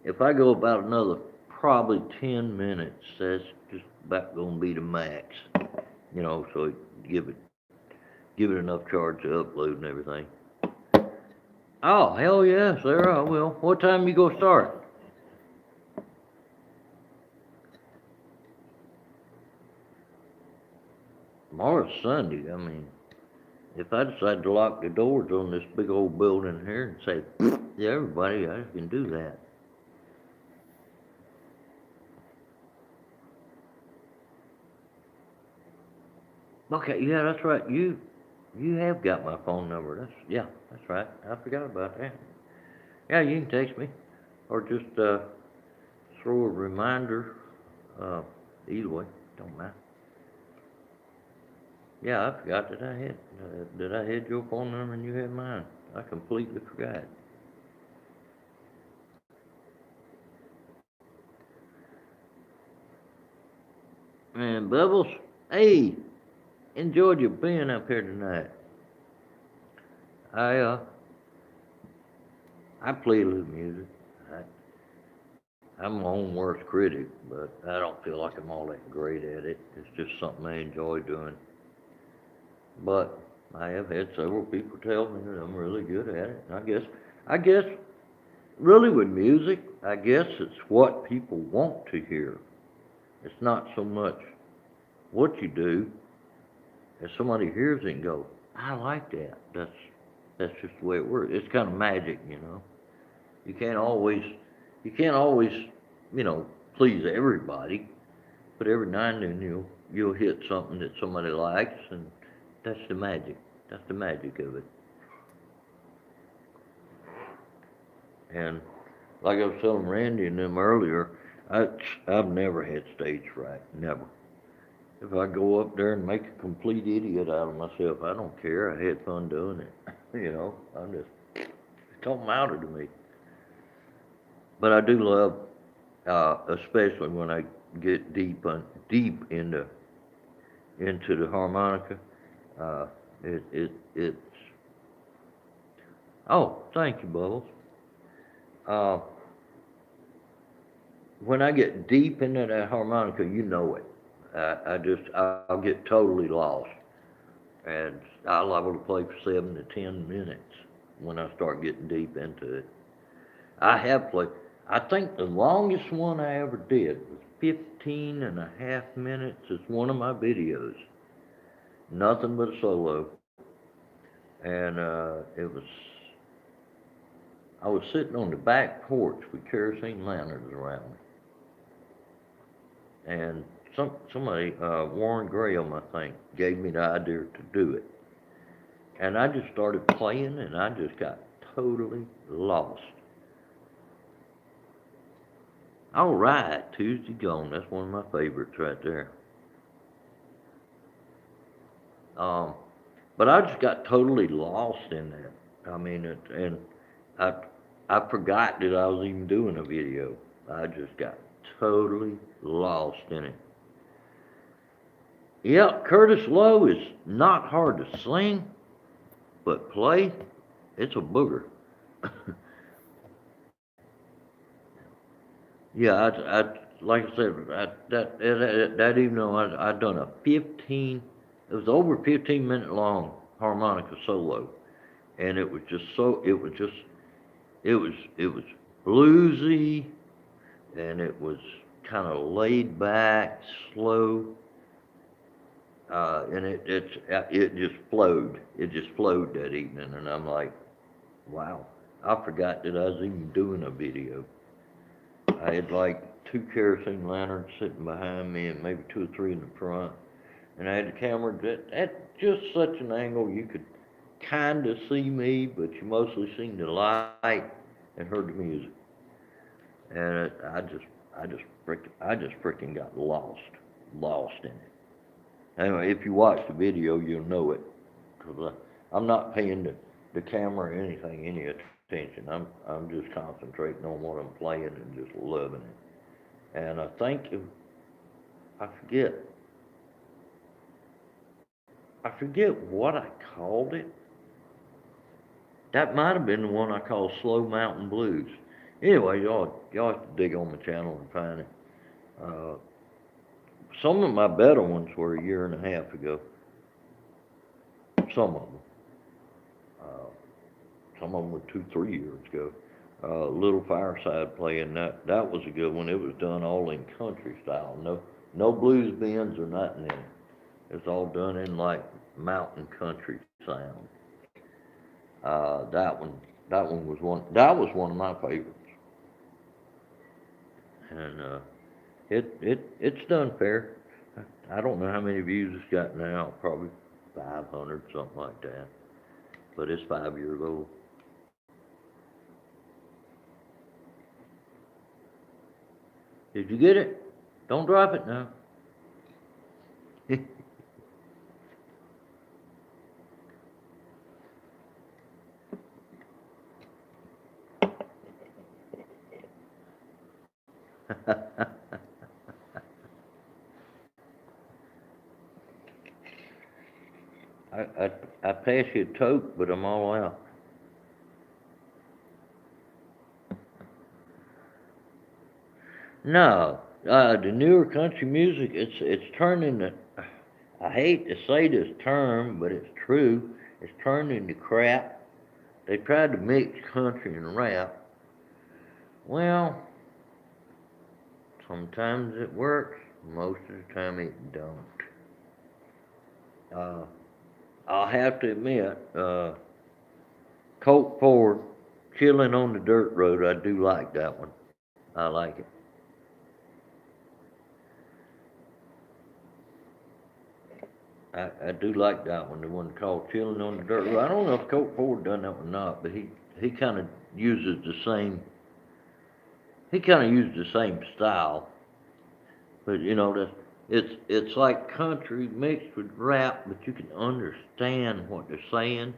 if I go about another probably 10 minutes, that's just about gonna be the max. So give it enough charge to upload and everything. Oh, hell yeah, Sarah, I will. What time you gonna start? Tomorrow's Sunday. I mean, if I decide to lock the doors on this big old building here and say, yeah, everybody, I can do that. Okay, yeah, that's right. You have got my phone number. That's right. I forgot about that. Yeah, you can text me or just throw a reminder. Uh, Either way, don't matter. Yeah, I forgot that I had. That I had your phone number and you had mine. I completely forgot. Man, Bubbles, hey, enjoyed you being up here tonight. I uh, I play a little music. I'm my own worst critic, but I don't feel like I'm all that great at it. It's just something I enjoy doing. But I have had several people tell me that I'm really good at it. I guess, really with music, I guess it's what people want to hear. It's not so much what you do as somebody hears it and go, I like that. That's just the way it works. It's kind of magic. You can't always, you can't always, you know, please everybody. But every now and then you'll hit something that somebody likes, and that's the magic. That's the magic of it. And like I was telling Randy and them earlier, I I've never had stage fright. Never. If I go up there and make a complete idiot out of myself, I don't care. I had fun doing it. I'm just it don't matter to me. But I do love, especially when I get deep into the harmonica. Uh, it's oh, thank you, Bubbles. Uh, when I get deep into that harmonica, you know it. I'll get totally lost, and I'll able to play for 7 to 10 minutes when I start getting deep into it. I have played. I think the longest one I ever did was 15 and a half minutes. It's one of my videos. Nothing but a solo, and I was sitting on the back porch with kerosene lanterns around me, and somebody, Warren Graham, I think, gave me the idea to do it, and I just started playing, and I just got totally lost. All right, Tuesday Gone. That's one of my favorites right there. Um, but I just got totally lost in that. I mean, and I I forgot that I was even doing a video. I just got totally lost in it. Yeah, Curtis Lowe is not hard to sing, but play, it's a booger. Yeah, like I said, that evening I done a 15. It was over 15-minute long harmonica solo, and it was just so. It was bluesy, and it was kind of laid back, slow, and it just flowed. It just flowed that evening, and I'm like, wow, I forgot that I was even doing a video. I had like two kerosene lanterns sitting behind me, and maybe two or three in the front, and I had the camera at just such an angle you could kind of see me, but you mostly seen the light. and heard the music. And I just freaking got lost in it. Anyway, if you watch the video, you'll know it, because I'm not paying the camera or anything any attention. I'm just concentrating on what I'm playing and just loving it. And I think I forget I forget what I called it. That might have been the one I called Slow Mountain Blues. Anyway, y'all have to dig on my channel and find it. Uh, some of my better ones were a year and a half ago. Some of them. Uh, some of them were 2, 3 years ago. Little Fireside playing that was a good one. It was done all in country style. No blues bends or nothing in it. It's all done in like mountain country sound. That one that was one of my favorites. And it's done fair. I don't know how many views it's got now, probably 500, something like that. But it's 5 years old. Did you get it? Don't drop it now. I pass you a toke, but I'm all out. No, the newer country music, it's turning to, I hate to say this term, but it's true. It's turned into crap. They tried to mix country and rap. Well, sometimes it works. Most of the time it don't. Uh, I'll have to admit, Colt Ford, Chilling on the Dirt Road, I do like that one. I like it. I do like that one, the one called Chilling on the Dirt Road. I don't know if Colt Ford done that one or not, but he kind of uses the same, he kind of uses the same style. But you know, it's like country mixed with rap, but you can understand what they're saying,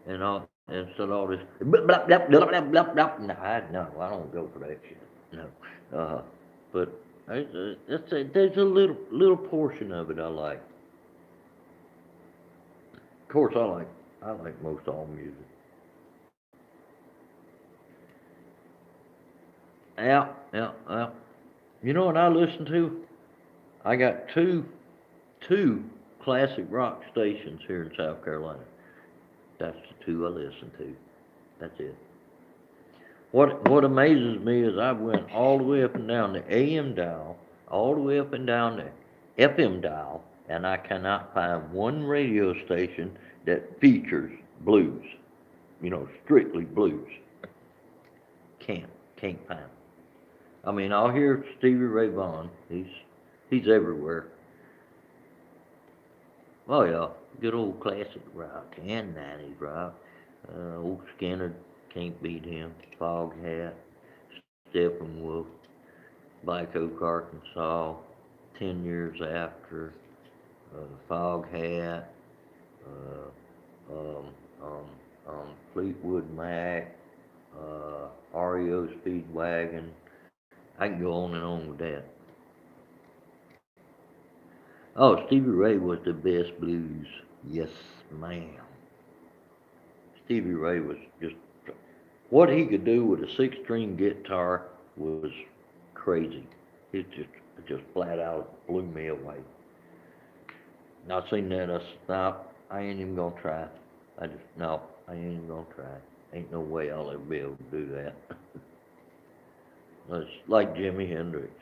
and all instead of all this blah blah blah blah blah blah blah. No, I don't go for that shit. No, but there's a little portion of it I like. Of course, I like most all music. Yeah, yeah, yeah. You know what I listen to? I got two classic rock stations here in South Carolina. That's the two I listen to. That's it. What amazes me is I went all the way up and down the AM dial, all the way up and down the FM dial, and I cannot find one radio station that features blues. You know, strictly blues. Can't find it. I mean, I'll hear Stevie Ray Vaughan. He's everywhere. Oh yeah, good old classic rock and 90s rock. Old Skinner, can't beat him. Foghat, Steppenwolf, Black Oak, Arkansas, 10 years after, Foghat, uh, um, um, Fleetwood Mac, REO Speedwagon. I can go on and on with that. Oh, Stevie Ray was the best blues. Yes, ma'am. Stevie Ray was just what he could do with a six-string guitar was crazy. It just flat out blew me away. And I seen that, I said, no, I ain't even gonna try. No, I ain't even gonna try. Ain't no way I'll ever be able to do that. It's like Jimi Hendrix.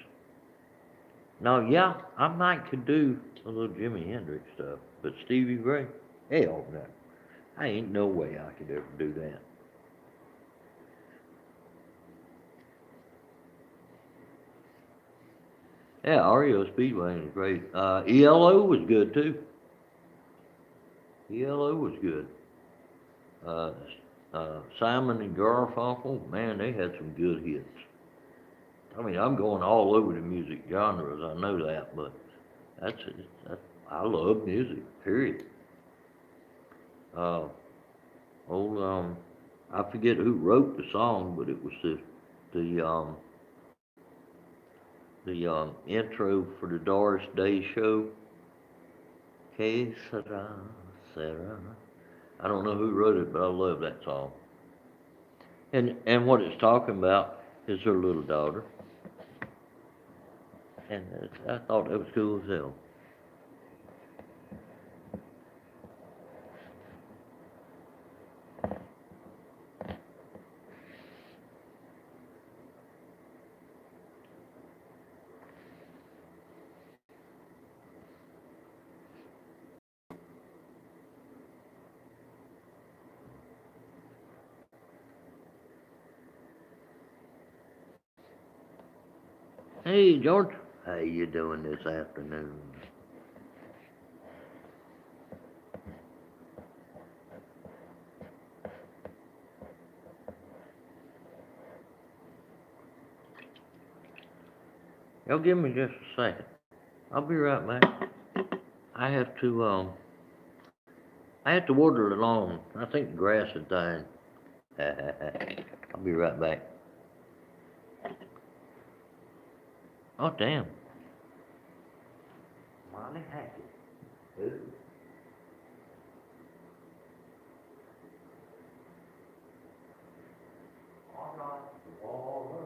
Now, yeah, I might could do a little Jimi Hendrix stuff, but Stevie Ray, hell no. I ain't no way I could ever do that. Yeah, REO Speedway is great. ELO was good too. ELO was good. Uh, Simon and Garfunkel, man, they had some good hits. I mean, I'm going all over the music genres, I know that, but that's it. I love music, period. Uh, old, I forget who wrote the song, but it was the, intro for the Doris Day show. Que sera, sera. I don't know who wrote it, but I love that song. And what it's talking about is her little daughter, and I thought that was cool as hell. Hey, George, how you doing this afternoon? Y'all give me just a second. I'll be right back. I have to I have to water the lawn. I think the grass is dying. I'll be right back. Oh damn. Molly Hackett. Ooh. All right. Water.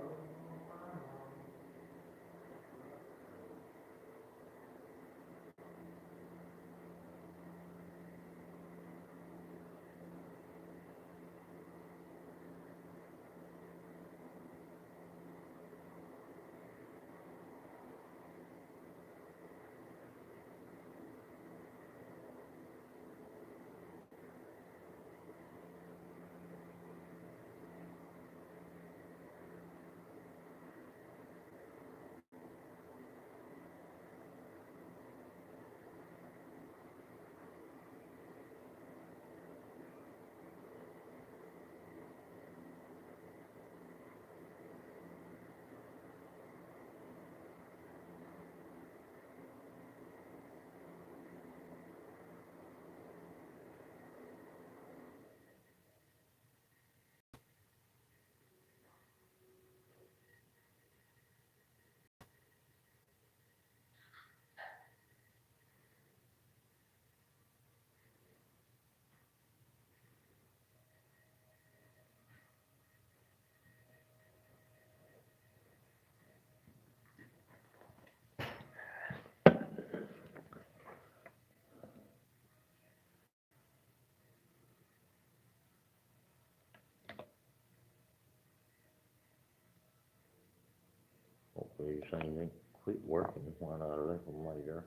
Hopefully this thing ain't quit working when I left them later.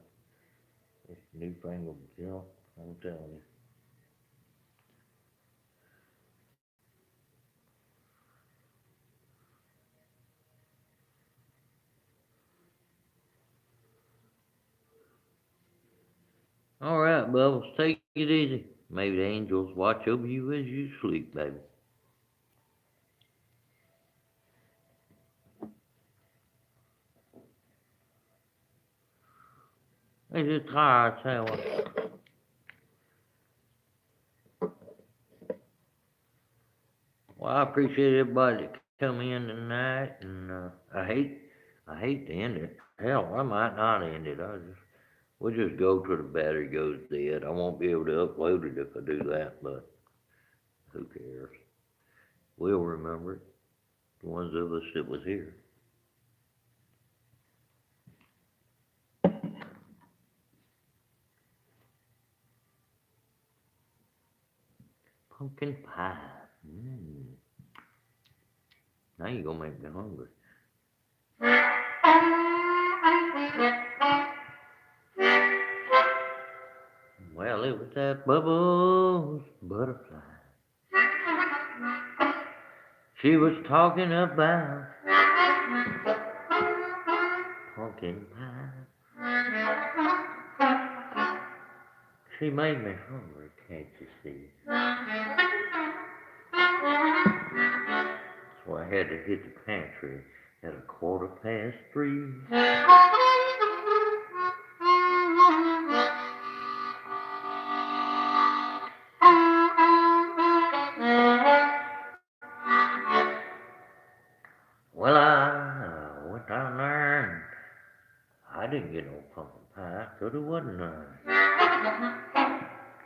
This newfangled junk, I'm telling you. All right, Bubbles, take it easy. Maybe the angels watch over you as you sleep, baby. It's just tired, tell what. Well, I appreciate everybody that come in tonight, and I hate to end it. Hell, I might not end it. We'll just go till the battery goes dead. I won't be able to upload it if I do that, but who cares? We'll remember it. The ones of us that was here. Pumpkin pie. Mm. Now you're gonna make me hungry. Well, it was that Bubbles butterfly. She was talking about pumpkin pie. She made me hungry, can't you see? So I had to hit the pantry at 3:15. Well, I went down there and I didn't get no pumpkin pie 'cause there wasn't none.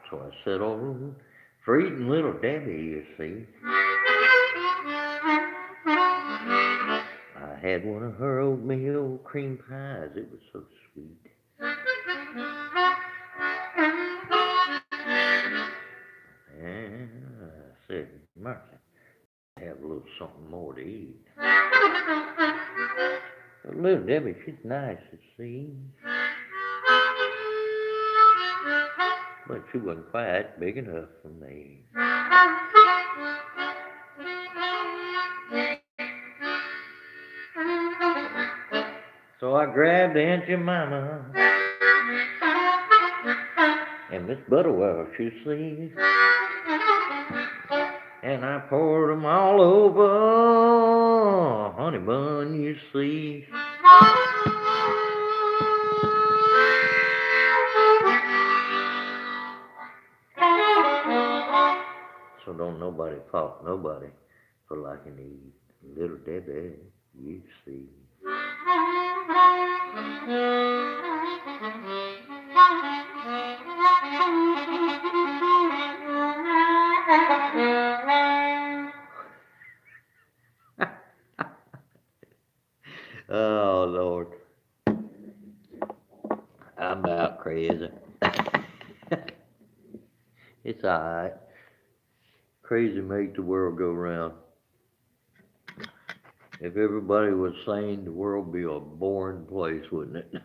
So I settled for eating Little Debbie, you see. I had one of her oatmeal cream pies. It was so sweet. And I said, Mercy, have a little something more to eat. But Little Debbie, she's nice to see. But she wasn't quite big enough for me. So I grabbed Aunt Jemima and Miss Butterwell, you see, and I poured 'em all over honey bun, you see. So don't nobody fault nobody for liking to eat Little Debbie, you see. Oh, Lord. I'm about crazy. It's alright. Crazy make the world go round. If everybody was sane, the world would be a boring place, wouldn't it?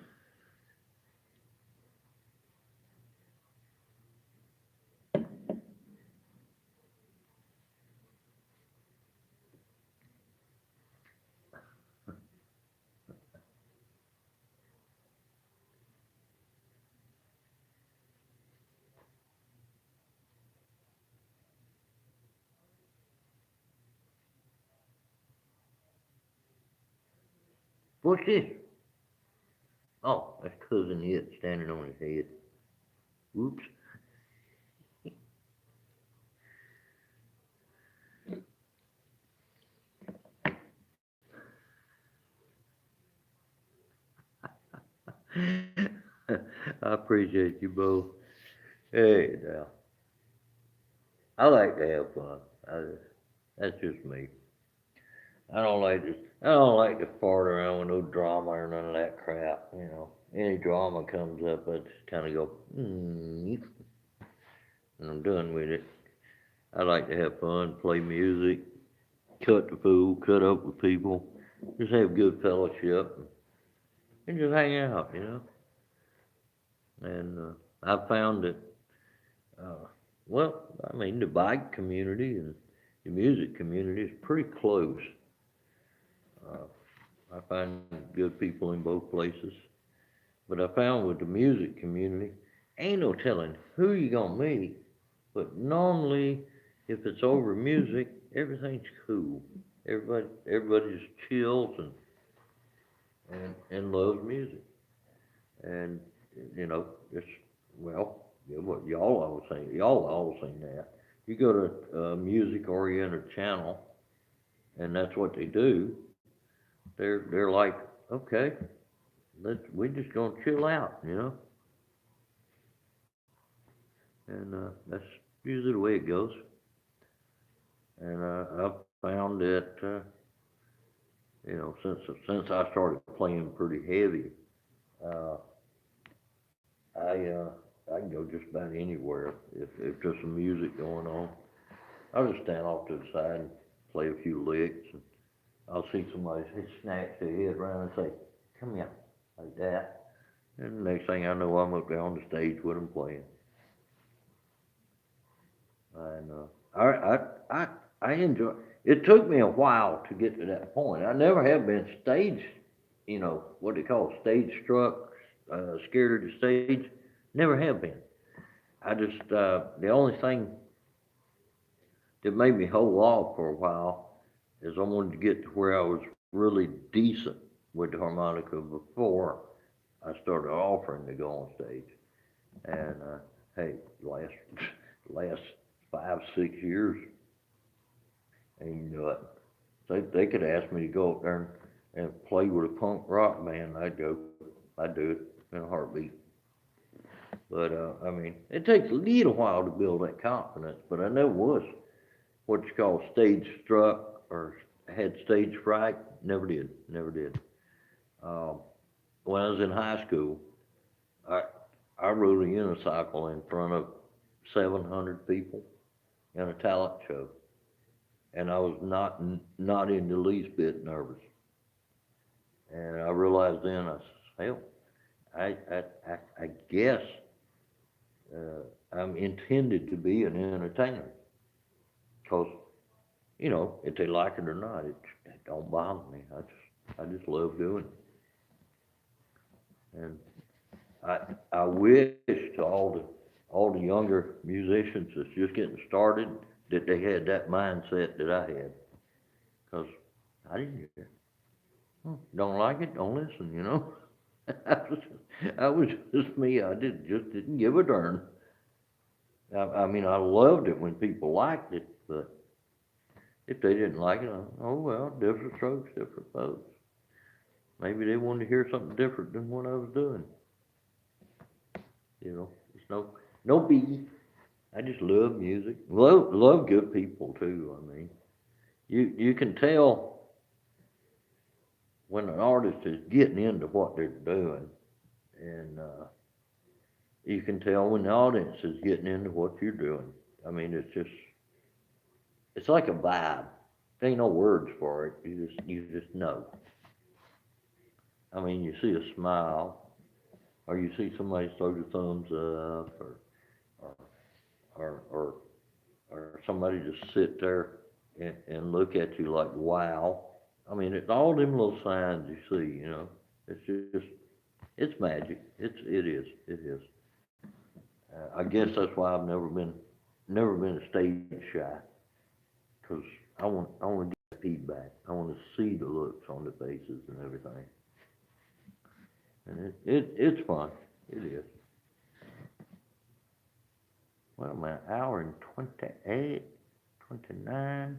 What's this? Oh, that's Cousin It standing on his head. Oops. I appreciate you both. Hey, now. I like to have fun. That's just me. I don't like to fart around with no drama or none of that crap. You know, any drama comes up, I just kind of go, and I'm done with it. I like to have fun, play music, cut the food, cut up with people, just have good fellowship, and just hang out. You know, and I found that, uh, well, I mean, the bike community and the music community is pretty close. Uh, I find good people in both places. But I found with the music community, ain't no telling who you gonna meet. But normally, if it's over music, everything's cool. Everybody just chills and loves music. And you know, it's well, yeah, what y'all always say that. You go to a music oriented channel, and that's what they do. They're like, okay, we just gonna chill out, you know, and that's usually the way it goes. And I've found that you know since I started playing pretty heavy, uh, I uh, I can go just about anywhere if there's some music going on. I'll just stand off to the side and play a few licks, and I'll see somebody snatch their head around and say, "Come here," like that. And the next thing I know, I'm up there on the stage with them playing. And I I enjoy. It took me a while to get to that point. I never have been stage, you know, what they call stage struck, scared of the stage. Never have been. I just the only thing that made me hold off for a while is I wanted to get to where I was really decent with the harmonica before I started offering to go on stage. And hey, last 5, 6 years, and you know what? They could ask me to go up there and play with a punk rock band. I'd go. I'd do it in a heartbeat. But I mean, it takes a little while to build that confidence. But I never was what you call stage struck or had stage fright. Never did. Never did. Um, when I was in high school, I I rode a unicycle in front of 700 people in a talent show, and I was not in the least bit nervous. And I realized then, I said, hell, I guess I'm intended to be an entertainer, because if they like it or not, it don't bother me. I just love doing it. And I I wish to all the younger musicians that's just getting started that they had that mindset that I had, because I didn't care. Don't like it, don't listen. I was, I was just me. I just didn't give a darn. I mean, I loved it when people liked it, but if they didn't like it, oh well, different strokes, different folks. Maybe they wanted to hear something different than what I was doing. It's no biggie. I just love music. Love good people too. I mean, you can tell when an artist is getting into what they're doing, and you can tell when the audience is getting into what you're doing. I mean, it's like a vibe. There ain't no words for it. You just know. I mean, you see a smile, or you see somebody throw the thumbs up, or or or somebody just sit there and look at you like wow. I mean, it's all them little signs you see. It's just it's magic. It is. I guess that's why I've never been a stage shy, because I want to get feedback. I want to see the looks on the faces and everything, and it's fun. It is. Well, my hour and 28, 29.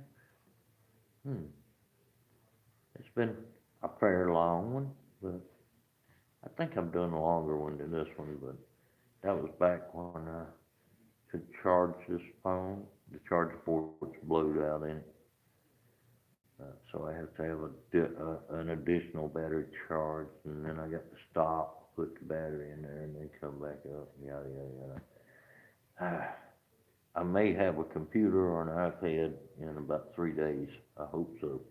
Hmm. It's been a fair long one, but I think I've done a longer one than this one. But that was back when I could charge this phone. The charger port's blowed out in it, so I have to have an additional battery charge, and then I got to stop, put the battery in there, and then come back up. Yada yada yada. I may have a computer or an iPad in about 3 days. I hope so.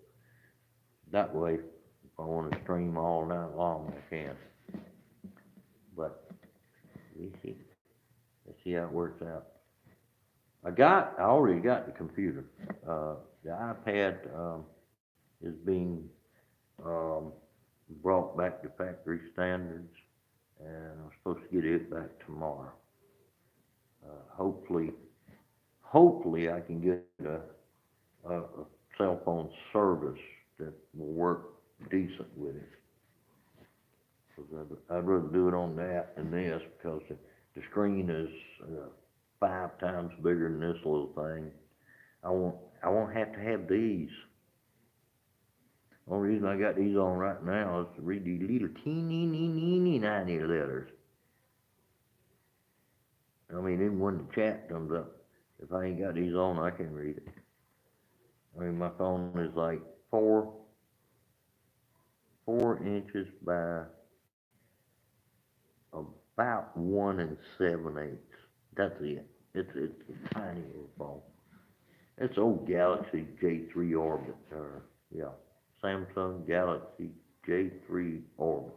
That way, if I want to stream all night long, I can. But we see. Let's see how it works out. I already got the computer. The iPad is being um, brought back to factory standards, and I'm supposed to get it back tomorrow. Hopefully, I can get a cell phone service that will work decent with it. 'Cause I'd rather do it on that than this, because the screen is 5 times bigger than this little thing. I won't have to have these. Only reason I got these on right now is to read these little teeny tiny letters. I mean, even when the chat comes up, if I ain't got these on, I can't read it. I mean, my phone is like four inches by about 1 7/8. That's it. It's a tiny little phone. It's old Galaxy J3 Orbit, or yeah, Samsung Galaxy J3 Orbit.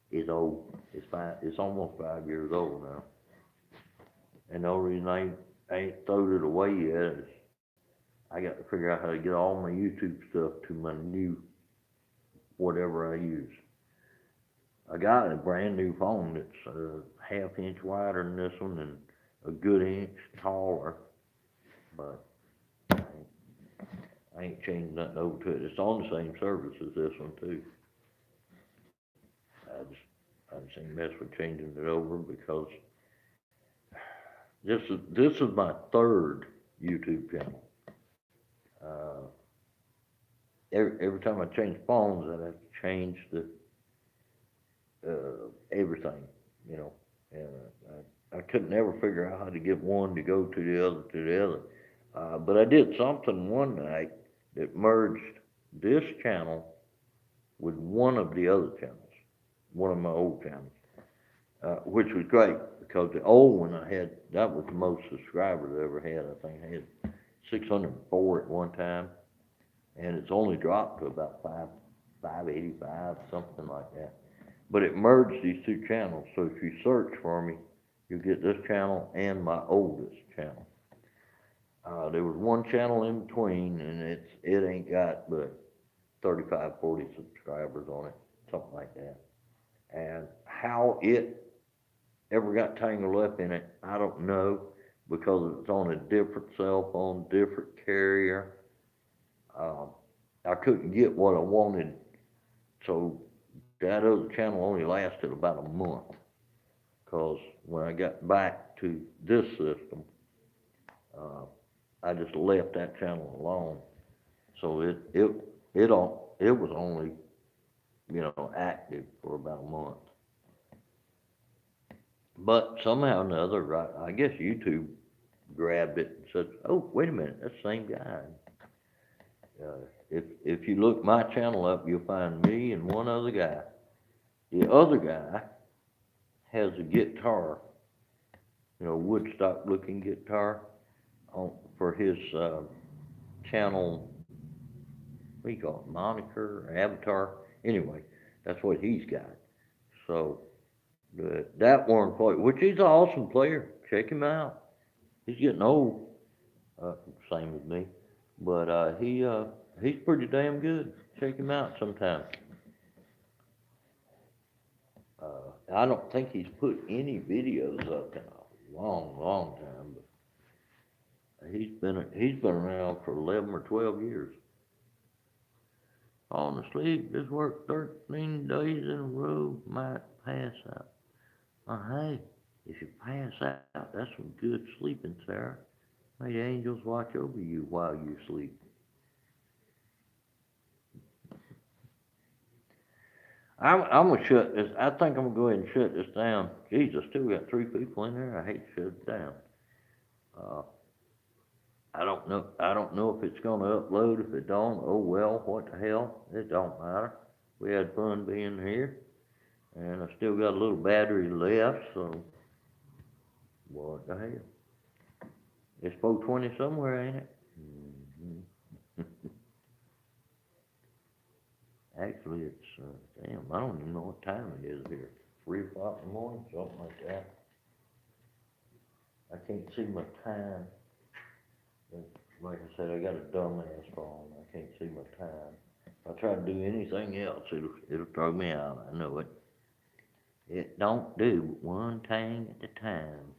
It's old. It's five. It's almost 5 years old now. And the only reason I ain't throwed it away yet is I got to figure out how to get all my YouTube stuff to my new whatever I use. I got a brand new phone that's a half inch wider than this one and a good inch taller, but I ain't changed nothing over to it. It's on the same service as this one too. I just ain't mess with changing it over because this is my third YouTube channel. Uh, every time I change phones, I have to change the everything, you know. And I couldn't ever figure out how to get one to go to the other to the other. But I did something one night that merged this channel with one of the other channels, one of my old channels, which was great because the old one I had, that was the most subscribers I ever had. I think I had 604 at one time, and it's only dropped to about 585, something like that. But it merged these two channels, so if you search for me, you get this channel and my oldest channel. There was one channel in between, and it ain't got but 35, 40 subscribers on it, something like that. And how it ever got tangled up in it, I don't know, because it's on a different cell phone, different carrier. Um, I couldn't get what I wanted, so that other channel only lasted about a month. Because when I got back to this system, uh, I just left that channel alone. So it was only, active for about a month. But somehow or another, I guess YouTube grabbed it and said, "Oh, wait a minute, that's the same guy." If you look my channel up, you'll find me and one other guy. The other guy has a guitar, Woodstock looking guitar on for his channel. What do you call it? Moniker or avatar? Anyway, that's what he's got. So that Warren Floyd, which he's an awesome player. Check him out. He's getting old, same as me, but he's pretty damn good. Check him out sometime. I don't think he's put any videos up in a long, long time, but he's been around for 11 or 12 years. Falling asleep, just worked 13 days in a row, might pass out. Hey, if you pass out, that's some good sleeping, Sarah. May the angels watch over you while you sleep. I'm gonna shut this. I think I'm gonna go ahead and shut this down. Jesus, still got three people in there. I hate to shut it down. Uh, I don't know. I don't know if it's gonna upload. If it don't, oh well. What the hell? It don't matter. We had fun being here, and I still got a little battery left. So what the hell? It's 4:20 somewhere, ain't it? Hmm. Actually, it's damn. I don't even know what time it is here. 3 o'clock in the morning, something like that. I can't see my time. But like I said, I got a dumbass phone. I can't see my time. If I try to do anything else, it'll throw me out. I know it. It don't do but one thing at a time.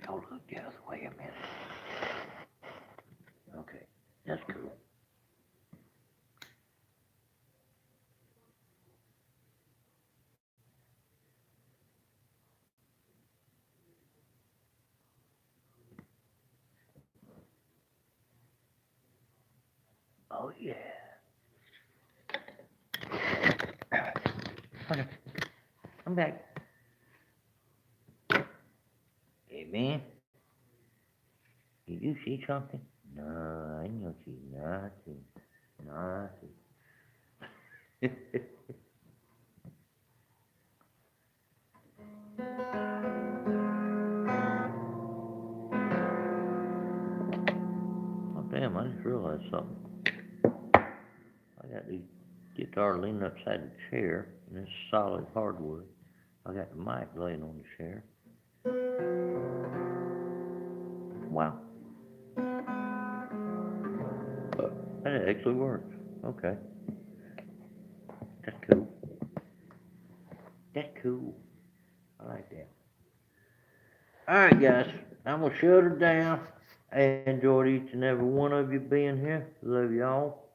Oh, look the other way a minute. Okay, that's cool. Oh yeah. Okay, I'm back. Hey man, did you see something? No, I don't see nothing. Nothing. Oh damn, I just realized something. I got the guitar leaning upside the chair, and it's solid hardwood. I got the mic laying on the chair. Wow. That actually works. Okay. That's cool. That's cool. I like that. Alright, guys. I'm gonna shut her down. I enjoyed each and every one of you being here. Love y'all.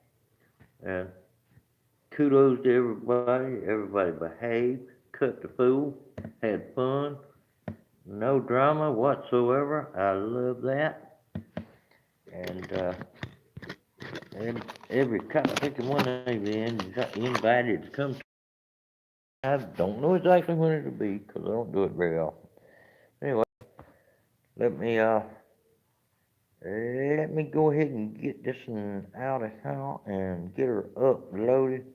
And kudos to everybody. Everybody behaved, cut the fool, had fun, no drama whatsoever. I love that. And every cotton-picking one of you got invited to come. I don't know exactly when it'll be, 'cause I don't do it very often. Anyway, let me, uh, let me go ahead and get this one out of here and get her uploaded.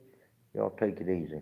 Y'all take it easy.